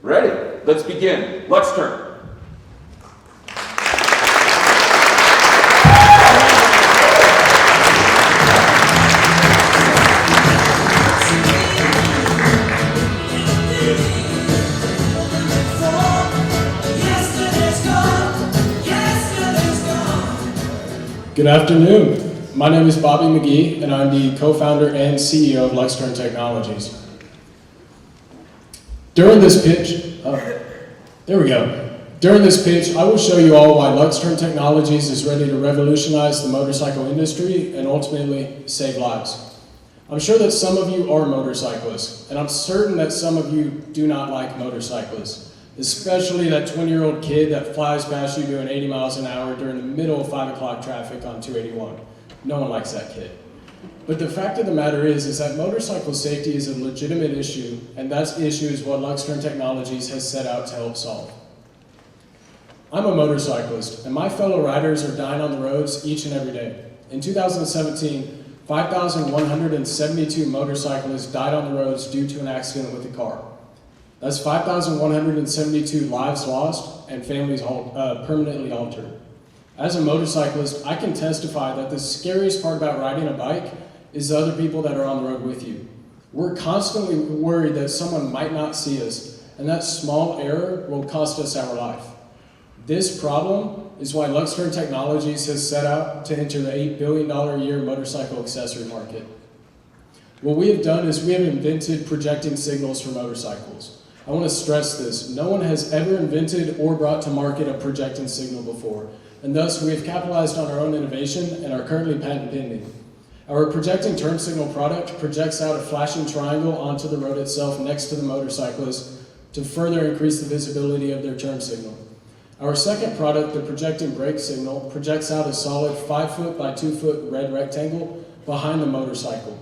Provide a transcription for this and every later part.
Ready? Let's begin. Let's turn. Good afternoon. My name is Bobby McGee, and I'm the co-founder and CEO of Untitled Technologies. During this pitch, I will show you all why Luxturn Technologies is ready to revolutionize the motorcycle industry and ultimately save lives. I'm sure that some of you are motorcyclists, and I'm certain that some of you do not like motorcyclists. Especially that 20-year-old kid that flies past you doing 80 miles an hour during the middle of 5 o'clock traffic on 281. No one likes that kid. But the fact of the matter is that motorcycle safety is a legitimate issue, and that issue is what Luxturn Technologies has set out to help solve. I'm a motorcyclist, and my fellow riders are dying on the roads each and every day. In 2017, 5,172 motorcyclists died on the roads due to an accident with a car. That's 5,172 lives lost and families permanently altered. As a motorcyclist, I can testify that the scariest part about riding a bike is the other people that are on the road with you. We're constantly worried that someone might not see us, and that small error will cost us our life. This problem is why Luxturn Technologies has set out to enter the $8 billion a year motorcycle accessory market. What we have done is we have invented projecting signals for motorcycles. I want to stress this. No one has ever invented or brought to market a projecting signal before, and thus we have capitalized on our own innovation and are currently patent pending. Our projecting turn signal product projects out a flashing triangle onto the road itself next to the motorcyclist to further increase the visibility of their turn signal. Our second product, the projecting brake signal, projects out a solid 5-foot by 2-foot red rectangle behind the motorcycle.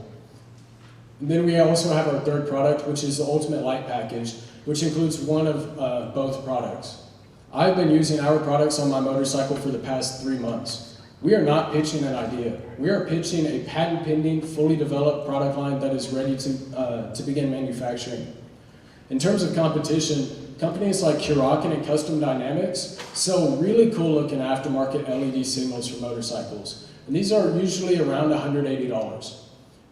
And then we also have our third product, which is the Ultimate Light Package, which includes one of both products. I've been using our products on my motorcycle for the past 3 months. We are not pitching an idea. We are pitching a patent-pending, fully developed product line that is ready to begin manufacturing. In terms of competition, companies like Kurakin and Custom Dynamics sell really cool-looking aftermarket LED signals for motorcycles, and these are usually around $180.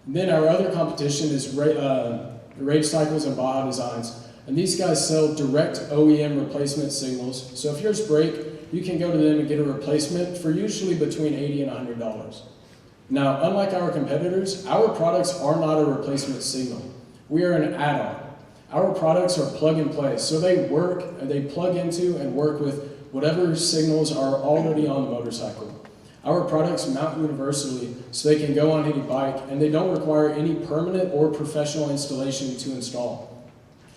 And then our other competition is Rage Cycles and Baja Designs. And these guys sell direct OEM replacement signals. So if yours break, you can go to them and get a replacement for usually between $80 and $100. Now, unlike our competitors, our products are not a replacement signal. We are an add-on. Our products are plug and play. So they plug into and work with whatever signals are already on the motorcycle. Our products mount universally so they can go on any bike, and they don't require any permanent or professional installation to install.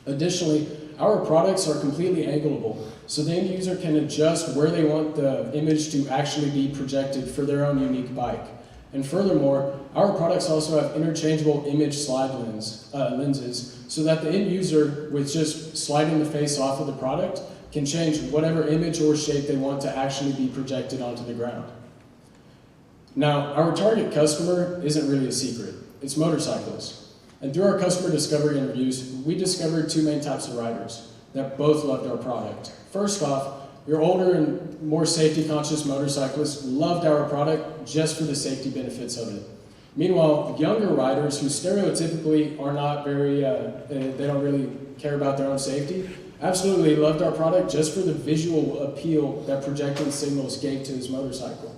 Additionally, our products are completely angleable, so the end user can adjust where they want the image to actually be projected for their own unique bike. And furthermore, our products also have interchangeable image slide lenses, so that the end user, with just sliding the face off of the product, can change whatever image or shape they want to actually be projected onto the ground. Now, our target customer isn't really a secret. It's motorcyclists. And through our customer discovery interviews, we discovered two main types of riders that both loved our product. First off, your older and more safety-conscious motorcyclists loved our product just for the safety benefits of it. Meanwhile, younger riders who stereotypically are not they don't really care about their own safety, absolutely loved our product just for the visual appeal that projecting signals gave to his motorcycle.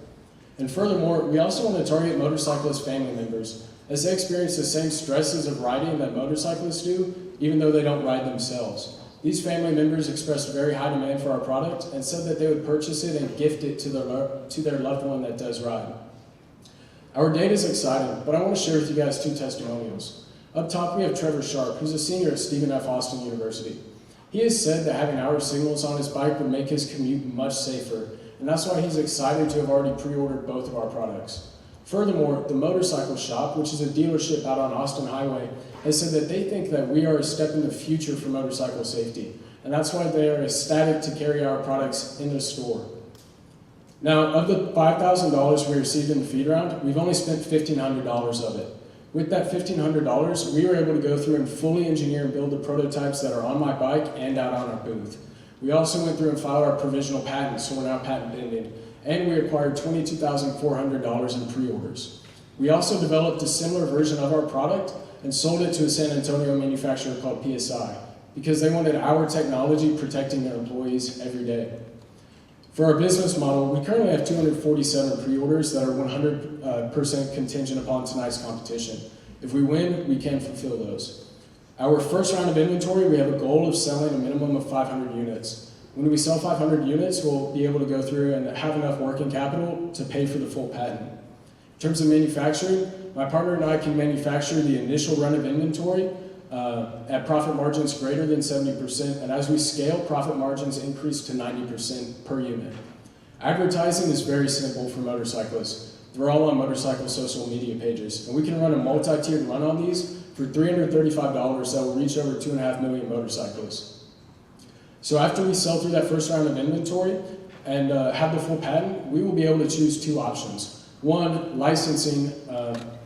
And furthermore, we also want to target motorcyclist family members, as they experience the same stresses of riding that motorcyclists do, even though they don't ride themselves. These family members expressed a very high demand for our product and said that they would purchase it and gift it to their loved one that does ride. Our data is exciting, but I want to share with you guys two testimonials. Up top, we have Trevor Sharp, who's a senior at Stephen F. Austin University. He has said that having our signals on his bike would make his commute much safer, and that's why he's excited to have already pre-ordered both of our products. Furthermore, the Motorcycle Shop, which is a dealership out on Austin Highway, has said that they think that we are a step in the future for motorcycle safety, and that's why they are ecstatic to carry our products in the store. Now, of the $5,000 we received in the feed round, we've only spent $1,500 of it. With that $1,500, we were able to go through and fully engineer and build the prototypes that are on my bike and out on our booth. We also went through and filed our provisional patents, so we're now patent pending, and we acquired $22,400 in pre-orders. We also developed a similar version of our product and sold it to a San Antonio manufacturer called PSI, because they wanted our technology protecting their employees every day. For our business model, we currently have 247 pre-orders that are 100% contingent upon tonight's competition. If we win, we can fulfill those. Our first round of inventory, we have a goal of selling a minimum of 500 units. When we sell 500 units, we'll be able to go through and have enough working capital to pay for the full patent. In terms of manufacturing, my partner and I can manufacture the initial run of inventory at profit margins greater than 70%, and as we scale, profit margins increase to 90% per unit. Advertising is very simple for motorcyclists. They're all on motorcycle social media pages, and we can run a multi-tiered run on these for $335 that will reach over 2.5 million motorcyclists. So after we sell through that first round of inventory and have the full patent, we will be able to choose two options. One, licensing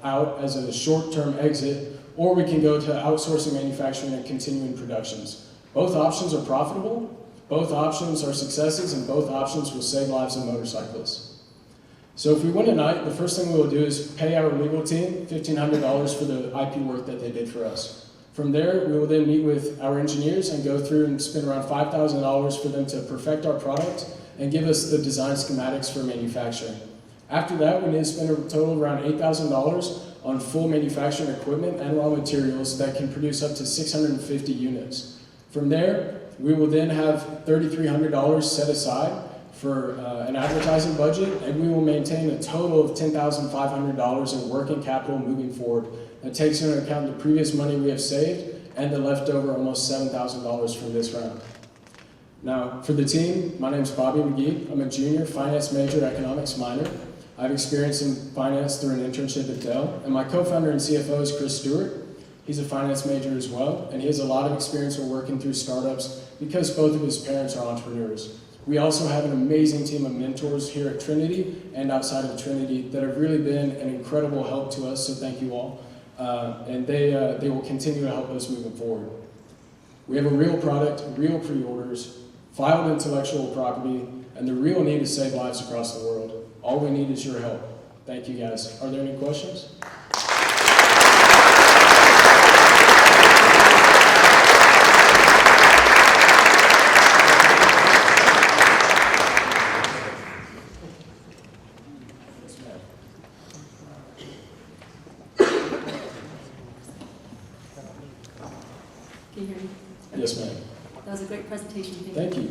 out as a short-term exit, or we can go to outsourcing manufacturing and continuing productions. Both options are profitable, both options are successes, and both options will save lives of motorcyclists. So if we win tonight, the first thing we will do is pay our legal team $1,500 for the IP work that they did for us. From there, we will then meet with our engineers and go through and spend around $5,000 for them to perfect our product and give us the design schematics for manufacturing. After that, we need to spend a total of around $8,000 on full manufacturing equipment and raw materials that can produce up to 650 units. From there, we will then have $3,300 set aside for an advertising budget, and we will maintain a total of $10,500 in working capital moving forward. That takes into account the previous money we have saved and the leftover almost $7,000 from this round. Now, for the team, my name is Bobby McGee. I'm a junior finance major, economics minor. I have experience in finance through an internship at Dell, and my co-founder and CFO is Chris Stewart. He's a finance major as well, and he has a lot of experience in working through startups because both of his parents are entrepreneurs. We also have an amazing team of mentors here at Trinity and outside of Trinity that have really been an incredible help to us, so thank you all. And they will continue to help us moving forward. We have a real product, real pre-orders, filed intellectual property, and the real need to save lives across the world. All we need is your help. Thank you, guys. Are there any questions? Can you hear me? Yes, ma'am. That was a great presentation. Thank you.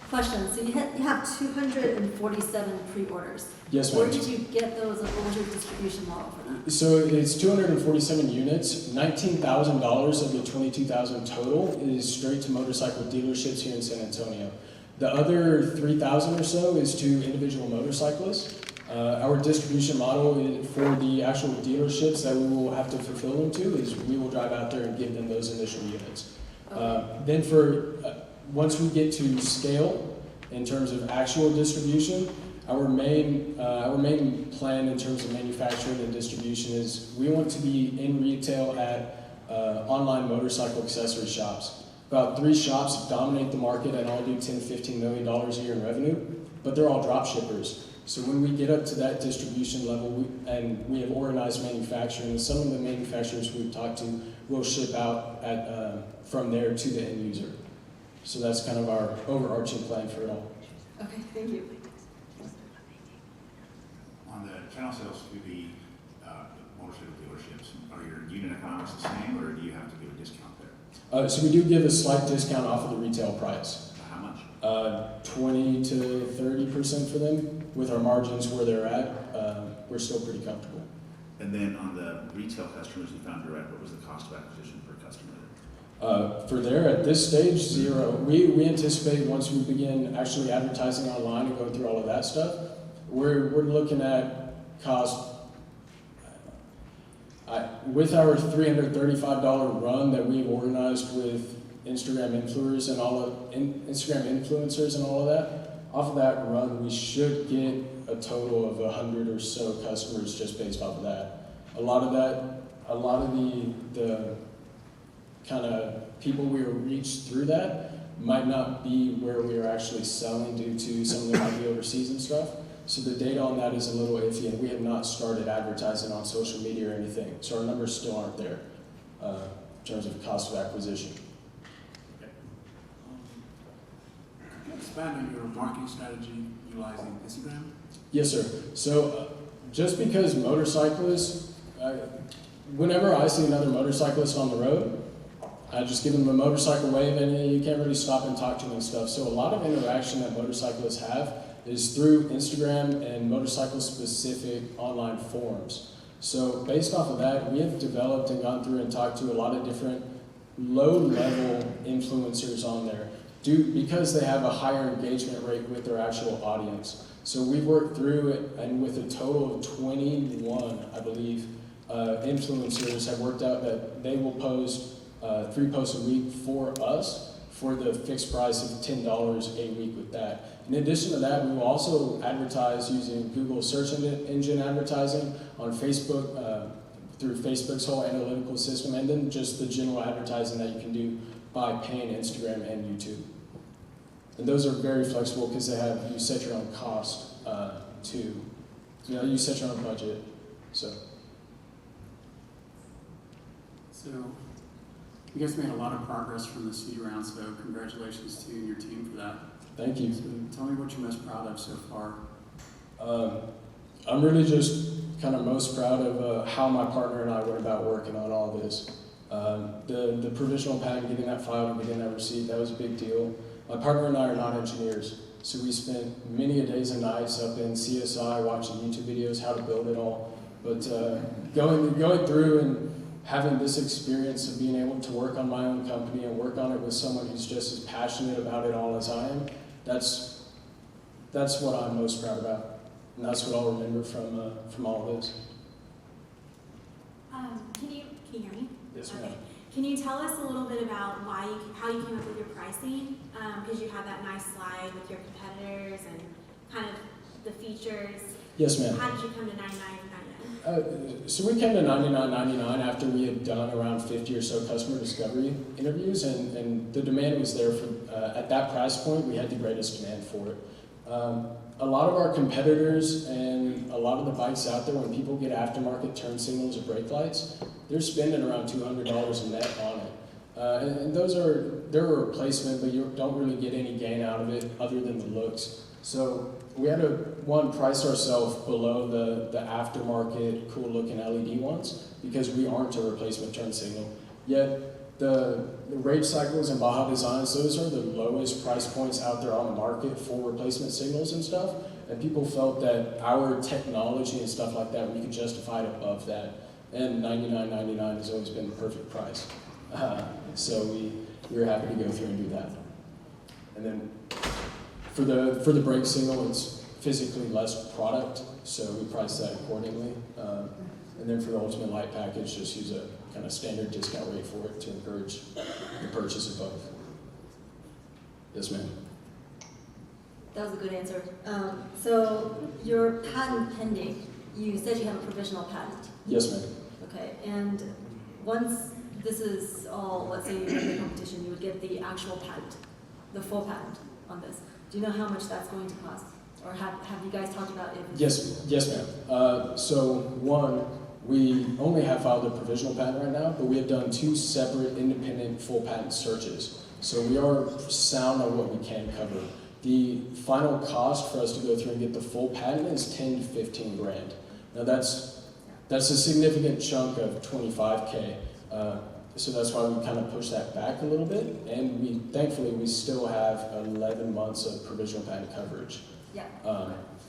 Question. So you have 247 pre-orders. Yes, ma'am. Where did you get those, and what was your distribution model for that? So it's 247 units. $19,000 of the 22,000 total is straight to motorcycle dealerships here in San Antonio. The other 3,000 or so is to individual motorcyclists. Our distribution model for the actual dealerships that we will have to fulfill them to is we will drive out there and give them those initial units. Okay. Then once we get to scale in terms of actual distribution, our main plan in terms of manufacturing and distribution is we want to be in retail at online motorcycle accessory shops. About 3 shops dominate the market and all do $10–15 million a year in revenue, but they're all drop shippers. So when we get up to that distribution level we have organized manufacturing, some of the manufacturers we've talked to will ship out from there to the end user. So that's kind of our overarching plan for it all. Okay, thank you. On the channel sales to the motorcycle dealerships, are your unit economics the same, or do you have to give a discount there? So we do give a slight discount off of the retail price. How much? 20 to 30% for them. With our margins where they're at, we're still pretty comfortable. And then on the retail customers you found direct, what was the cost of acquisition per customer? For there, at this stage, 0. We anticipate once we begin actually advertising online and going through all of that stuff, we're looking at cost. With our $335 run that we've organized with Instagram influencers and all of that, off of that run, we should get a total of 100 or so customers just based off of that. A lot of the kind of people we were reached through that might not be where we are actually selling due to some of them might be overseas and stuff. So the data on that is a little iffy, and we have not started advertising on social media or anything. So our numbers still aren't there in terms of cost of acquisition. Okay. Could you expand on your marketing strategy utilizing Instagram? Yes, sir. So just because motorcyclists, whenever I see another motorcyclist on the road, I just give them a motorcycle wave, and you can't really stop and talk to them and stuff. So a lot of interaction that motorcyclists have is through Instagram and motorcycle-specific online forums. So based off of that, we have developed and gone through and talked to a lot of different low-level influencers on there, because they have a higher engagement rate with their actual audience. So we've worked through it, and with a total of 21, I believe, influencers have worked out that they will post 3 posts a week for us for the fixed price of $10 a week with that. In addition to that, we will also advertise using Google search engine advertising on Facebook through Facebook's whole analytical system, and then just the general advertising that you can do by paying Instagram and YouTube. And those are very flexible because you set your own cost too. You set your own budget. So you guys made a lot of progress from the seed round, so congratulations to you and your team for that. thank you. So tell me what you're most proud of so far. I'm really just kind of most proud of how my partner and I went about working on all this. The provisional patent, getting that filed and getting that receipt, that was a big deal. My partner and I are not engineers, so we spent many a days and nights up in CSI watching YouTube videos how to build it all. But going through and having this experience of being able to work on my own company and work on it with someone who's just as passionate about it all as I am, that's what I'm most proud about. And that's what I'll remember from all of this. Can you hear me? Yes, Okay. ma'am. Can you tell us a little bit about how you came up with your pricing? Because you have that nice slide with your competitors and kind of the features. Yes, ma'am. How did you come to $99.99? So we came to $99.99 after we had done around 50 or so customer discovery interviews, and the demand was there for, at that price point, we had the greatest demand for it. A lot of our competitors and a lot of the bikes out there, when people get aftermarket turn signals or brake lights, they're spending around $200 a net on it. And they're a replacement, but you don't really get any gain out of it other than the looks. So we had to, price ourselves below the aftermarket, cool-looking LED ones because we aren't a replacement turn signal. Yet the Rage Cycles and Baja Designs, those are the lowest price points out there on the market for replacement signals and stuff. And people felt that our technology and stuff like that, we could justify it above that. And $99.99 has always been the perfect price. So we were happy to go through and do that. And then for the brake signal, it's physically less product, so we price that accordingly. And then for the ultimate light package, just use a kind of standard discount rate for it to encourage the purchase of both. Yes, ma'am. That was a good answer. So your patent pending, you said you have a provisional patent. Yes, ma'am. Okay, and once this is all, let's say you win the competition, you would get the actual patent, the full patent on this. Do you know how much that's going to cost? Or have you guys talked about it? Yes, ma'am. So we only have filed a provisional patent right now, but we have done 2 separate independent full patent searches. So we are sound on what we can cover. The final cost for us to go through and get the full patent is 10 to 15 grand. Now that's a significant chunk of 25K. So that's why we kind of push that back a little bit. And thankfully we still have 11 months of provisional patent coverage. Yeah.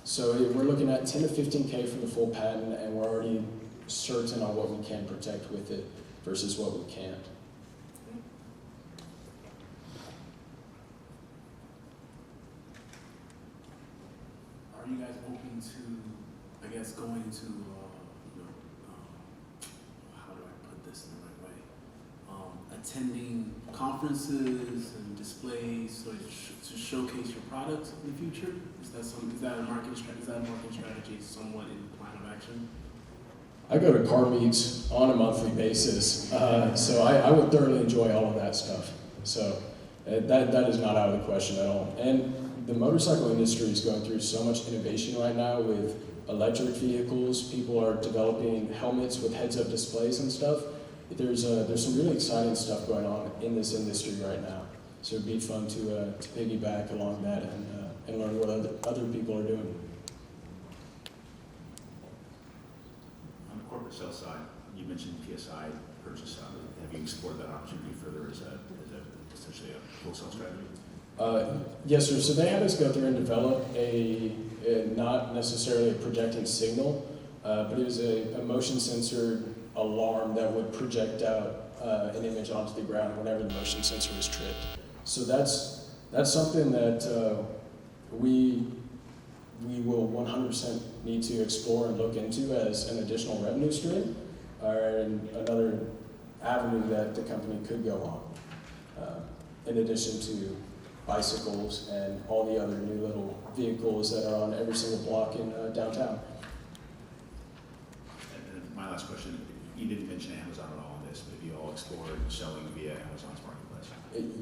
So we're looking at 10 to 15K for the full patent, and we're already certain on what we can protect with it versus what we can't. Are you guys open to, I guess, going to, how do I put this in the right way? Attending conferences and displays to showcase your products in the future? Is that a marketing strategy somewhat in plan of action? I go to car meets on a monthly basis, so I would thoroughly enjoy all of that stuff. So that is not out of the question at all. And the motorcycle industry is going through so much innovation right now with electric vehicles. People are developing helmets with heads-up displays and stuff. There's some really exciting stuff going on in this industry right now. So it'd be fun to piggyback along that and learn what other people are doing. On the corporate sales side, you mentioned PSI purchase. Have you explored that opportunity further as essentially a wholesale strategy? Yes, sir. So they had us go through and develop a not necessarily a projecting signal, but it was a motion sensor alarm that would project out an image onto the ground whenever the motion sensor was tripped. So that's something that we will 100% need to explore and look into as an additional revenue stream, or another avenue that the company could go on, in addition to bicycles and all the other new little vehicles that are on every single block in downtown. And my last question, you didn't mention Amazon at all in this, but have you all explored selling via Amazon's marketplace?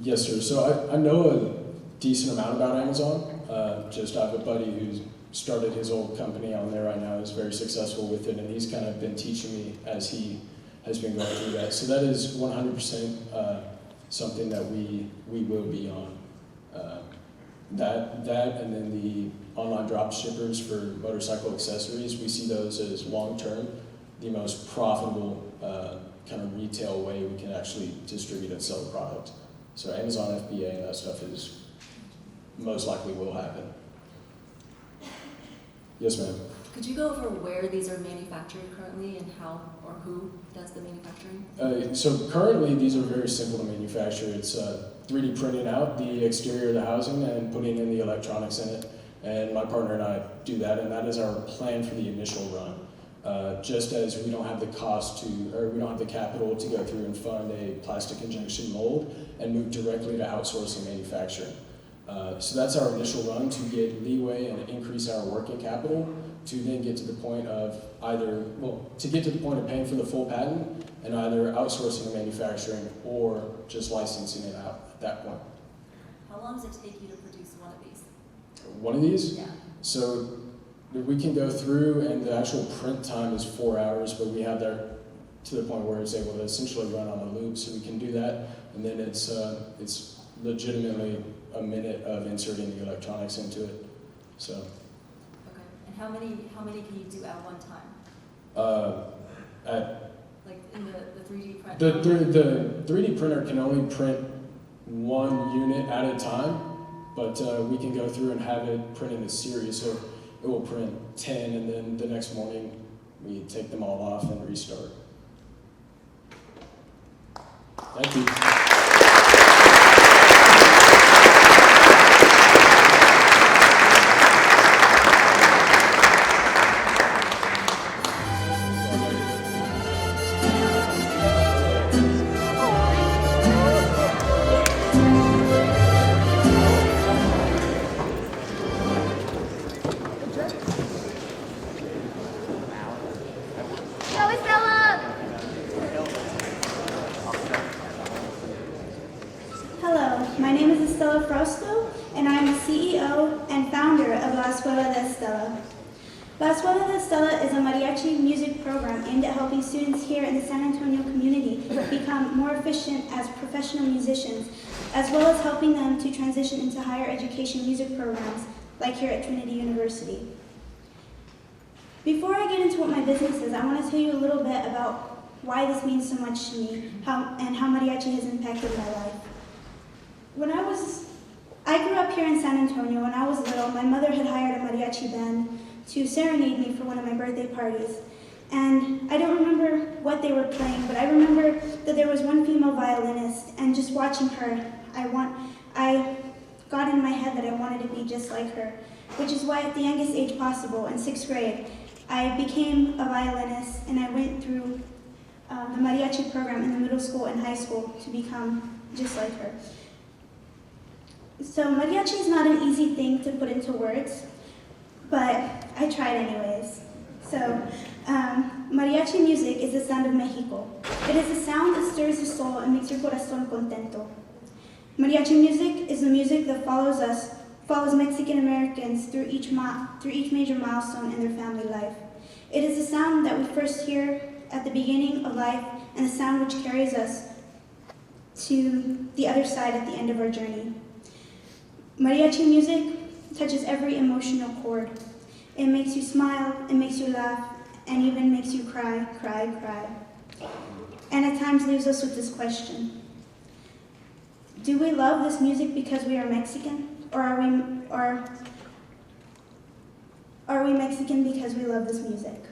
Yes, sir. So I know a decent amount about Amazon. Just I have a buddy who's started his old company on there right now, is very successful with it, and he's kind of been teaching me as he has been going through that. So that is 100% something that we will be on. That and then the online drop shippers for motorcycle accessories, we see those as long-term the most profitable kind of retail way we can actually distribute and sell the product. So Amazon FBA and that stuff is most likely will happen. Yes, ma'am. Could you go over where these are manufactured currently and how or who does the manufacturing? So currently these are very simple to manufacture. It's 3D printing out the exterior of the housing and putting in the electronics in it. And my partner and I do that, and that is our plan for the initial run. Just as we don't have the cost to, or we don't have the capital to go through and fund a plastic injection mold and move directly to outsourcing manufacturing. So that's our initial run to get leeway and increase our working capital to then get to the point of paying for the full patent and either outsourcing the manufacturing or just licensing it out at that point. How long does it take you to produce one of these? One of these? Yeah. So we can go through, and the actual print time is 4 hours, but we have that to the point where it's able to essentially run on a loop, so we can do that, and then it's legitimately a minute of inserting the electronics into it. So. Okay. And how many can you do at one time? Like in the 3D print? The 3D printer can only print one unit at a time, but we can go through and have it print in a series. So it will print 10, and then the next morning we take them all off and restart. Thank you. And I'm the CEO and founder of La Escuela de Estela. La Escuela de Estela is a mariachi music program aimed at helping students here in the San Antonio community become more efficient as professional musicians, as well as helping them to transition into higher education music programs like here at Trinity University. Before I get into what my business is, I want to tell you a little bit about why this means so much to me and how mariachi has impacted my life. I grew up here in San Antonio. When I was little, my mother had hired a mariachi band to serenade me for one of my birthday parties. And I don't remember what they were playing, but I remember that there was one female violinist, and just watching her, I got in my head that I wanted to be just like her, which is why at the youngest age possible, in 6th grade, I became a violinist, and I went through the mariachi program in the middle school and high school to become just like her. So mariachi is not an easy thing to put into words, but I tried anyways. So Mariachi music is the sound of Mexico. It is a sound that stirs the soul and makes your corazón contento. Mariachi music is the music that follows Mexican Americans through each major milestone in their family life. It is the sound that we first hear at the beginning of life and the sound which carries us to the other side at the end of our journey. Mariachi music touches every emotional chord. It makes you smile, it makes you laugh, and even makes you cry. And at times leaves us with this question. Do we love this music because we are Mexican? Or are we Mexican because we love this music?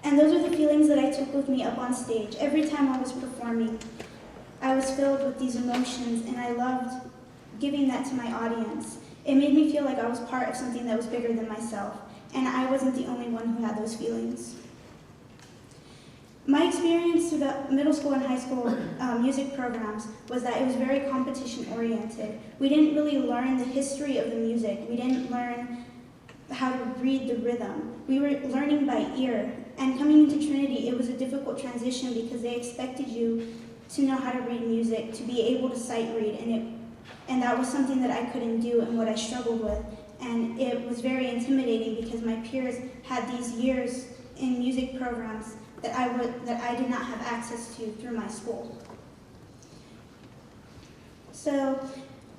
And those are the feelings that I took with me up on stage. Every time I was performing, I was filled with these emotions, and I loved giving that to my audience. It made me feel like I was part of something that was bigger than myself, and I wasn't the only one who had those feelings. My experience through the middle school and high school music programs was that it was very competition-oriented. We didn't really learn the history of the music. We didn't learn how to read the rhythm. We were learning by ear. And coming into Trinity, it was a difficult transition because they expected you to know how to read music, to be able to sight read, and that was something that I couldn't do and what I struggled with. And it was very intimidating because my peers had these years in music programs that I did not have access to through my school. So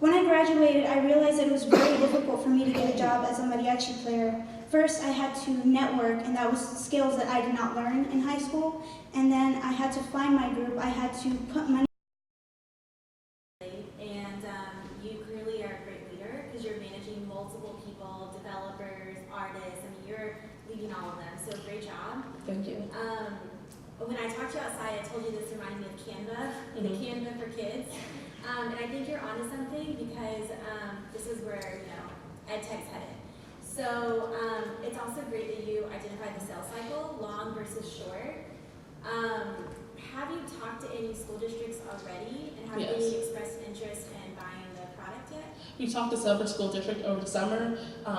when I graduated, I realized that it was very difficult for me to get a job as a mariachi player. First, I had to network, and that was skills that I did not learn in high school. And then I had to find my group. I had to put money. And you clearly are a great leader because you're managing multiple people, developers, artists. I mean, you're leading all of them. So great job. Thank you. When I talked to you outside, I told you this reminded me of Canva, the Canva for kids. And I think you're onto something because this is where, ed tech's headed. So it's also great that you identified the sales cycle, long versus short. Have you talked to any school districts already, and have Yes. they expressed interest in buying the product yet? We talked to several school districts over the summer,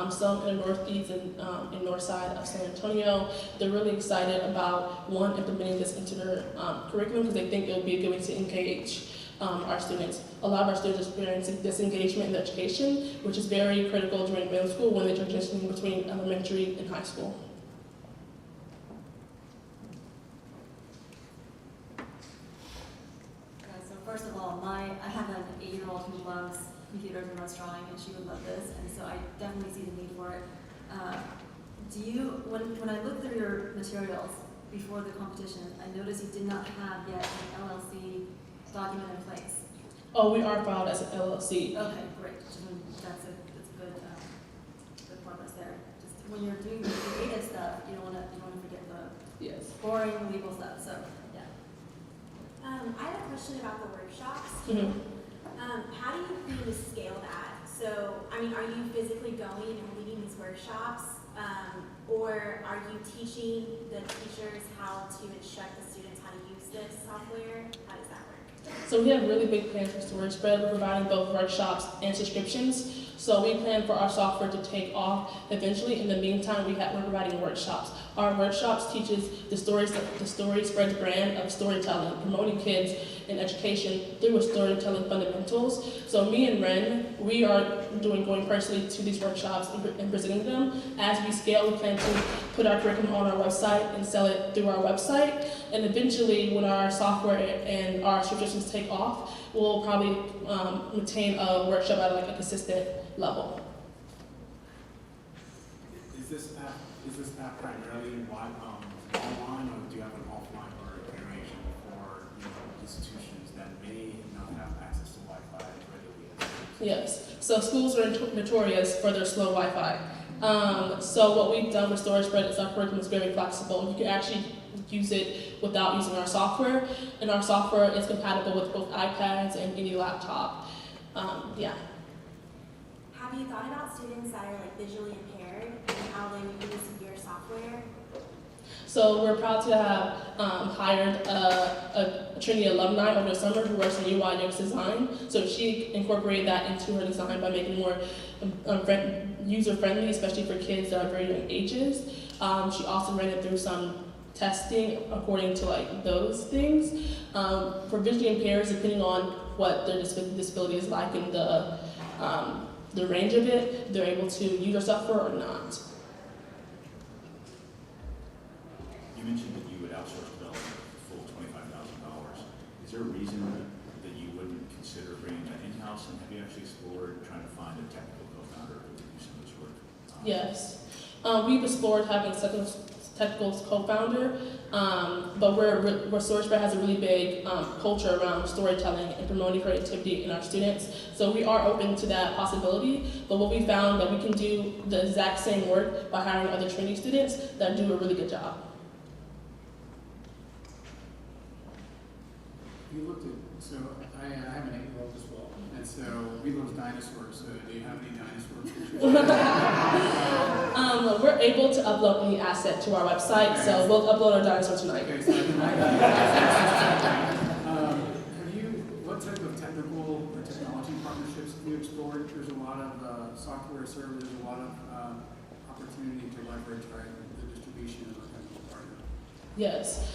some in the northeast and in north side of San Antonio. They're really excited about, one, implementing this into their curriculum because they think it will be a good way to engage our students. A lot of our students experience disengagement in education, which is very critical during middle school when they're transitioning between elementary and high school. So first of all, I have an 8-year-old who loves computers and loves drawing, and she would love this, and so I definitely see the need for it. When I looked through your materials before the competition, I noticed you did not have yet an LLC document in place. Oh, we are filed as an LLC. Okay, great. That's a good progress there. Just when you're doing the creative stuff, you don't want to forget the Yes. boring legal stuff. So yeah. I have a question about the workshops. How do you plan to scale that? So, I mean, are you physically going and leading these workshops? Or are you teaching the teachers how to instruct the students how to use this software? How does that work? So we have really big plans for Storage Spread. We're providing both workshops and subscriptions. So we plan for our software to take off eventually. In the meantime, we're providing workshops. Our workshops teaches the Story Spread brand of storytelling, promoting kids in education through a storytelling fundamentals. So me and Ren, we are going personally to these workshops and presenting them. As we scale, we plan to put our curriculum on our website and sell it through our website. And eventually, when our software and our subscriptions take off, we'll probably maintain a workshop at a consistent level. Is this app primarily online, or do you have an offline or iteration for institutions that may not have access to Wi-Fi readily? Yes. So schools are notorious for their slow Wi-Fi. So what we've done with Storage Spread is our curriculum is very flexible. You can actually use it without using our software, and our software is compatible with both iPads and any laptop. Yeah. Have you thought about students that are visually impaired and how they would use your software? So we're proud to have hired a Trinity alumni over the summer who works in UI UX design. So she incorporated that into her design by making it more user-friendly, especially for kids that are very young ages. She also ran it through some testing according to like those things. For visually impaired, depending on what their disability is like and the range of it, they're able to use our software or not. You mentioned that you would outsource development for full $25,000. Is there a reason that you wouldn't consider bringing that in-house? And have you actually explored trying to find a technical co-founder who would do some of this work? Yes. We've explored having a technical co-founder, but StorySpread has a really big culture around storytelling and promoting creativity in our students. So we are open to that possibility, but what we found that we can do the exact same work by hiring other Trinity students that do a really good job. You looked at, so I have an 8-year-old as well, and so we love dinosaurs. So do you have any dinosaur pictures? We're able to upload any asset to our website, Okay. so we'll upload our dinosaur tonight. Okay, so what type of technical or technology partnerships have you explored? There's a lot of software servers, a lot of opportunity to leverage, right, the distribution of a technical partner. Yes.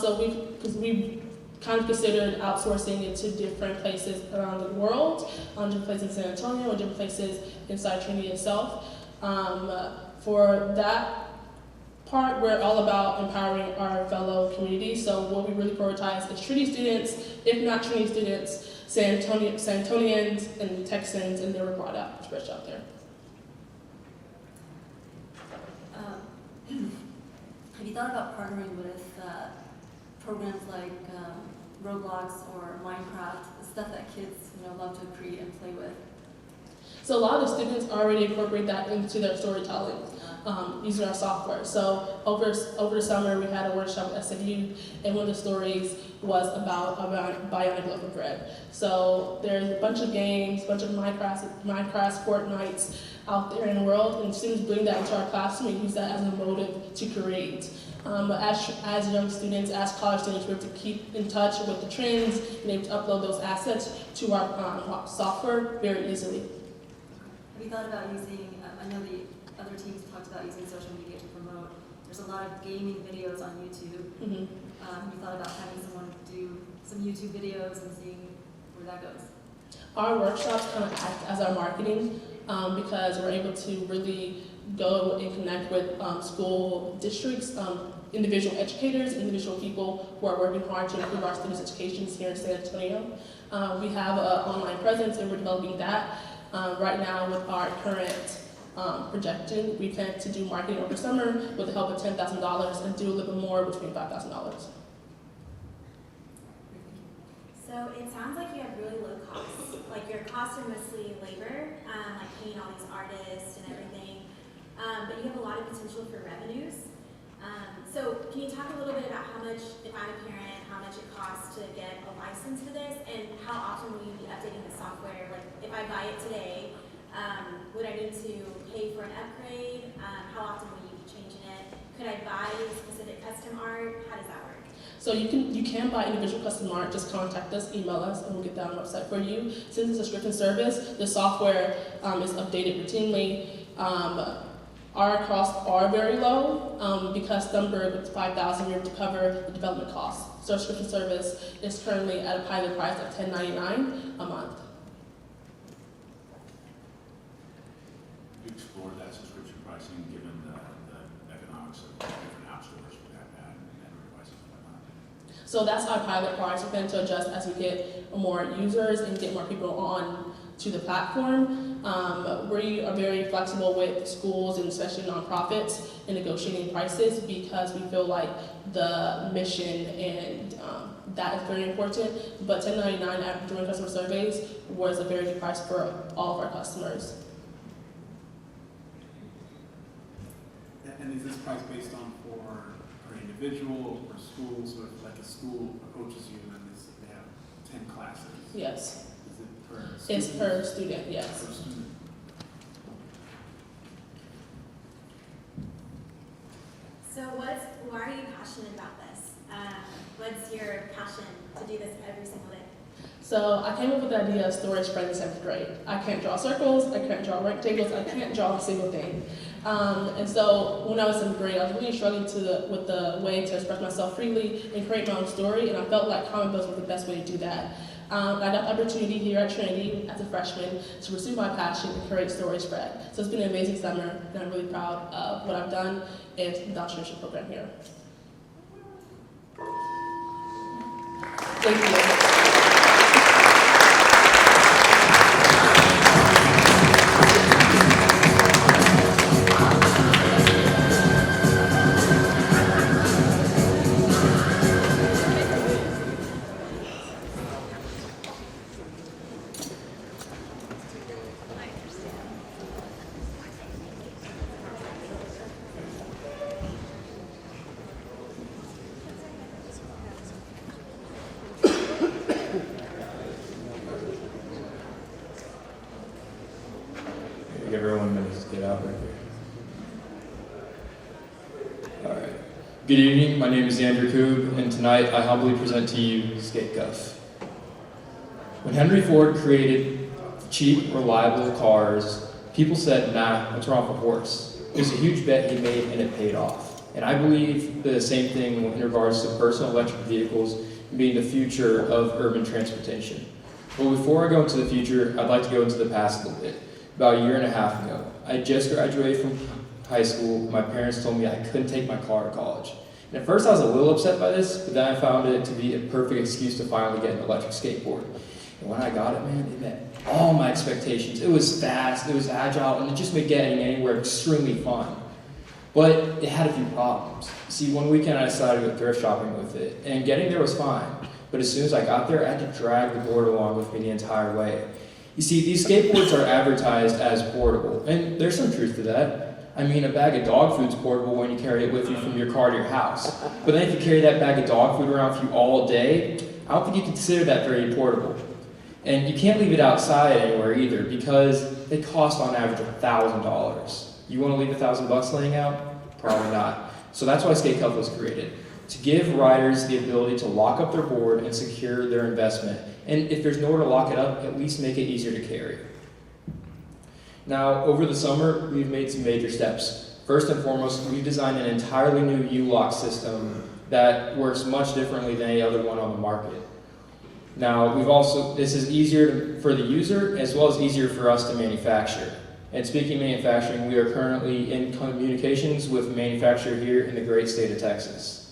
So we've kind of considered outsourcing it to different places around the world, different places in San Antonio, and different places inside Trinity itself. For that part, we're all about empowering our fellow community. So what we really prioritize is Trinity students, if not Trinity students, San Antonians and Texans, and they were brought out, stretched out there. Have you thought about partnering with programs like Roblox or Minecraft, the stuff that kids love to create and play with? So a lot of the students already incorporate that into their storytelling using our software. So over the summer, we had a workshop at SMU, and one of the stories was about bionic loaf of bread. So there's a bunch of games, a bunch of Minecraft Fortnites out there in the world, and students bring that into our classroom and use that as a motive to create. But as young students, as college students, we're able to keep in touch with the trends and able to upload those assets to our software very easily. Have you thought about using, I know the other teams talked about using social media to promote. There's a lot of gaming videos on YouTube. Mm-hmm. Have you thought about having someone do some YouTube videos and seeing where that goes? Our workshops kind of act as our marketing because we're able to really go and connect with school districts, individual educators, individual people who are working hard to improve our students' educations here in San Antonio. We have an online presence and we're developing that. Right now with our current projection, we plan to do marketing over summer with the help of $10,000 and do a little bit more between $5,000. So it sounds like you have really low costs. Like your costs are mostly labor, like paying all these artists and everything. But you have a lot of potential for revenues. So can you talk a little bit about how much, if I'm a parent, how much it costs to get a license for this, and how often will you be updating the software? Like if I buy it today, would I need to pay for an upgrade? How often will you be changing it? Could I buy specific custom art? How does that work? So you can buy individual custom art, just contact us, email us, and we'll get that on the website for you. Since it's a subscription service, the software is updated routinely. Our costs are very low because Stumberg with $5,000 we're able to cover the development costs. So our subscription service is currently at a pilot price of $10.99 a month. You explored that subscription pricing given the economics of different app stores with that and devices and whatnot? So that's our pilot price. We plan to adjust as we get more users and get more people on to the platform. We are very flexible with schools and especially nonprofits in negotiating prices because we feel like the mission and that is very important. But $10.99 after doing customer surveys was a very good price for all of our customers. And is this price based on for an individual or school? So if like a school approaches you and they have 10 classes, Yes. is it per student? It's per student, yes. Per student. So why are you every single day? So I came up with the idea of storage spread in 7th grade. I can't draw circles, I can't draw rectangles, I can't draw a single thing. And so when I was in 7th grade, I was really struggling with the way to express myself freely and create my own story, and I felt like comic books was the best way to do that. I got the opportunity here at Trinity as a freshman to pursue my passion and create story spread. So it's been an amazing summer, and I'm really proud of what I've done in the indoctrination program here. Thank you. Give everyone minutes to get out right here. Alright. Good evening, my name is Andrew Koob, and tonight I humbly present to you Skate Cuff. When Henry Ford created cheap, reliable cars, people said, nah, what's wrong with a horse? It was a huge bet he made and it paid off. And I believe the same thing in regards to personal electric vehicles being the future of urban transportation. But before I go into the future, I'd like to go into the past a little bit. About a year and a half ago, I just graduated from high school. My parents told me I couldn't take my car to college. And at first I was a little upset by this, but then I found it to be a perfect excuse to finally get an electric skateboard. And when I got it, man, it met all my expectations. It was fast, it was agile, and it just made getting anywhere extremely fun. But it had a few problems. See, one weekend I decided to go thrift shopping with it, and getting there was fine. But as soon as I got there, I had to drag the board along with me the entire way. You see, these skateboards are advertised as portable, and there's some truth to that. I mean, a bag of dog food's portable when you carry it with you from your car to your house. But then if you carry that bag of dog food around with you all day, I don't think you can consider that very portable. And you can't leave it outside anywhere either, because they cost on average $1,000. You want to leave $1,000 laying out? Probably not. So that's why Skate Cuff was created, to give riders the ability to lock up their board and secure their investment. And if there's nowhere to lock it up, at least make it easier to carry. Now, over the summer, we've made some major steps. First and foremost, we've designed an entirely new U-lock system that works much differently than any other one on the market. Now, this is easier for the user as well as easier for us to manufacture. And speaking of manufacturing, we are currently in communications with a manufacturer here in the great state of Texas.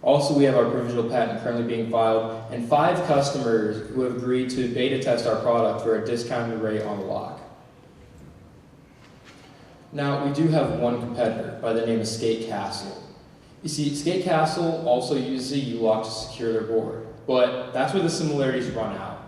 Also, we have our provisional patent currently being filed, and 5 customers who have agreed to beta test our product for a discounted rate on the lock. Now, we do have one competitor by the name of Skate Castle. You see, Skate Castle also uses a U-lock to secure their board, but that's where the similarities run out.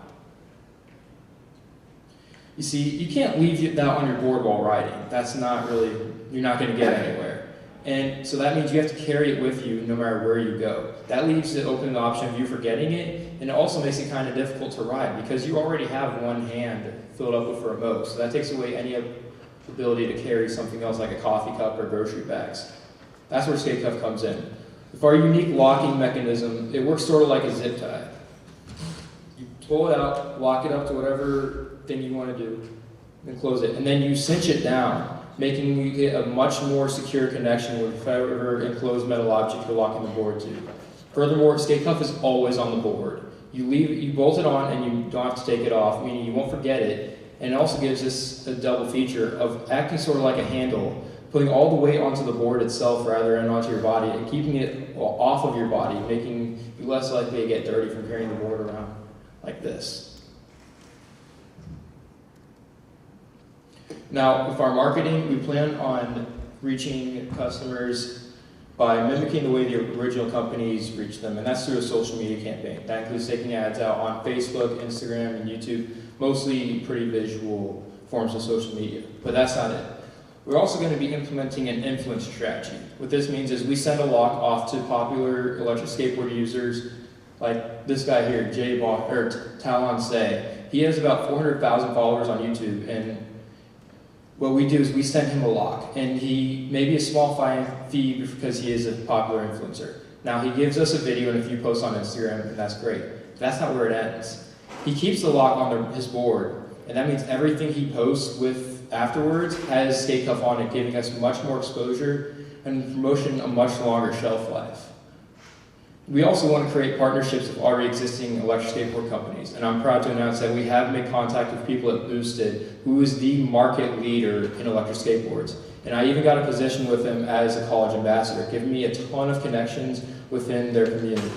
You see, you can't leave that on your board while riding. You're not going to get anywhere. And so that means you have to carry it with you no matter where you go. That leaves it open the option of you forgetting it, and it also makes it kind of difficult to ride because you already have one hand filled up with a remote. So that takes away any ability to carry something else like a coffee cup or grocery bags. That's where Skate Cuff comes in. With our unique locking mechanism, it works sort of like a zip tie. You pull it out, lock it up to whatever thing you want to do, and close it. And then you cinch it down, making you get a much more secure connection with whatever enclosed metal object you're locking the board to. Furthermore, Skate Cuff is always on the board. You bolt it on and you don't have to take it off, meaning you won't forget it. And it also gives us a double feature of acting sort of like a handle, putting all the weight onto the board itself rather than onto your body and keeping it off of your body, making you less likely to get dirty from carrying the board around like this. Now, with our marketing, we plan on reaching customers by mimicking the way the original companies reach them, and that's through a social media campaign. That includes taking ads out on Facebook, Instagram, and YouTube, mostly pretty visual forms of social media, but that's not it. We're also going to be implementing an influence strategy. What this means is we send a lock off to popular electric skateboard users, like this guy here, Talon Say. He has about 400,000 followers on YouTube, and what we do is we send him a lock, and he maybe a small fee because he is a popular influencer. Now he gives us a video and a few posts on Instagram, and that's great. That's not where it ends. He keeps the lock on his board, and that means everything he posts with afterwards has Skate Cuff on it, giving us much more exposure and promotion a much longer shelf life. We also want to create partnerships with already existing electric skateboard companies, and I'm proud to announce that we have made contact with people at Boosted, who is the market leader in electric skateboards. And I even got a position with them as a college ambassador, giving me a ton of connections within their community.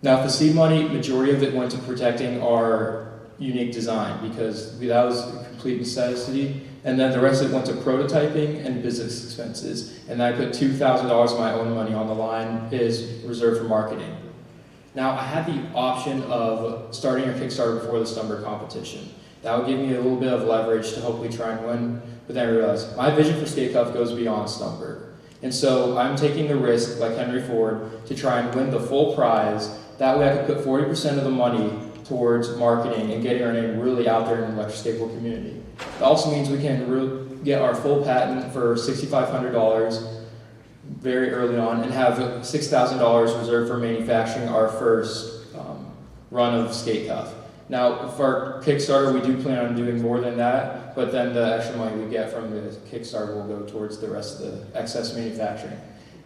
Now, the seed money, majority of it went to protecting our unique design, because that was a complete necessity. And then the rest of it went to prototyping and business expenses. And I put $2,000 of my own money on the line is reserved for marketing. Now, I had the option of starting a Kickstarter before the Stumberg competition. That would give me a little bit of leverage to hopefully try and win. But then I realized my vision for Skate Cuff goes beyond Stumberg. And so I'm taking the risk, like Henry Ford, to try and win the full prize. That way I could put 40% of the money towards marketing and getting our name really out there in the electric skateboard community. It also means we can get our full patent for $6,500 very early on and have $6,000 reserved for manufacturing our first run of Skate Cuff. Now, for our Kickstarter, we do plan on doing more than that, but then the extra money we get from the Kickstarter will go towards the rest of the excess manufacturing.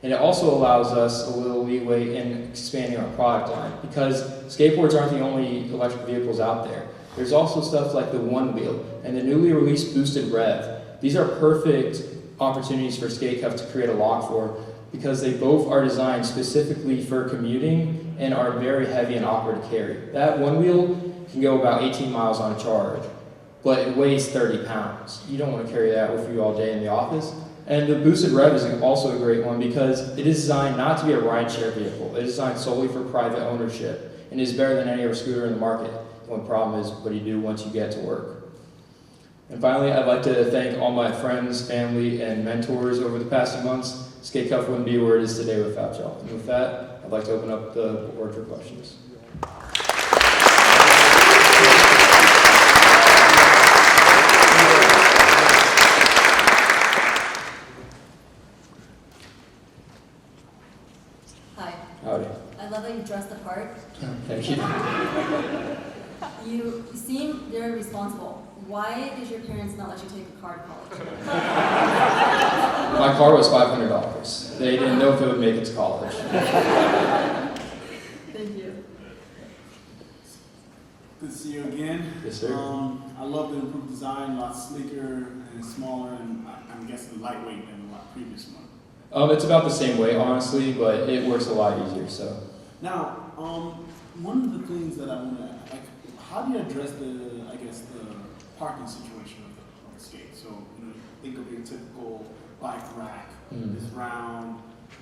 And it also allows us a little leeway in expanding our product line, because skateboards aren't the only electric vehicles out there. There's also stuff like the One Wheel and the newly released Boosted Rev. These are perfect opportunities for Skate Cuff to create a lock for, because they both are designed specifically for commuting and are very heavy and awkward to carry. That One Wheel can go about 18 miles on a charge, but it weighs 30 pounds. You don't want to carry that with you all day in the office. And the Boosted Rev is also a great one because it is designed not to be a rideshare vehicle. It is designed solely for private ownership and is better than any other scooter in the market. The only problem is, what do you do once you get to work? And finally, I'd like to thank all my friends, family, and mentors over the past few months. Skate Cuff wouldn't be where it is today without y'all. And with that, I'd like to open up the board for questions. Hi. Howdy. I love that you dressed the part. Thank you. You seem very responsible. Why did your parents not let you take a car to college? My car was $500. They didn't know if it would make it to college. Thank you. Good to see you again. Yes, sir. I love the improved design, a lot sleeker and smaller, and I'm guessing lightweight than the previous one. It's about the same weight, honestly, but it works a lot easier, so. Now, one of the things that I want to, like, how do you address the parking situation of the skate? So, think of your typical bike rack, it's round,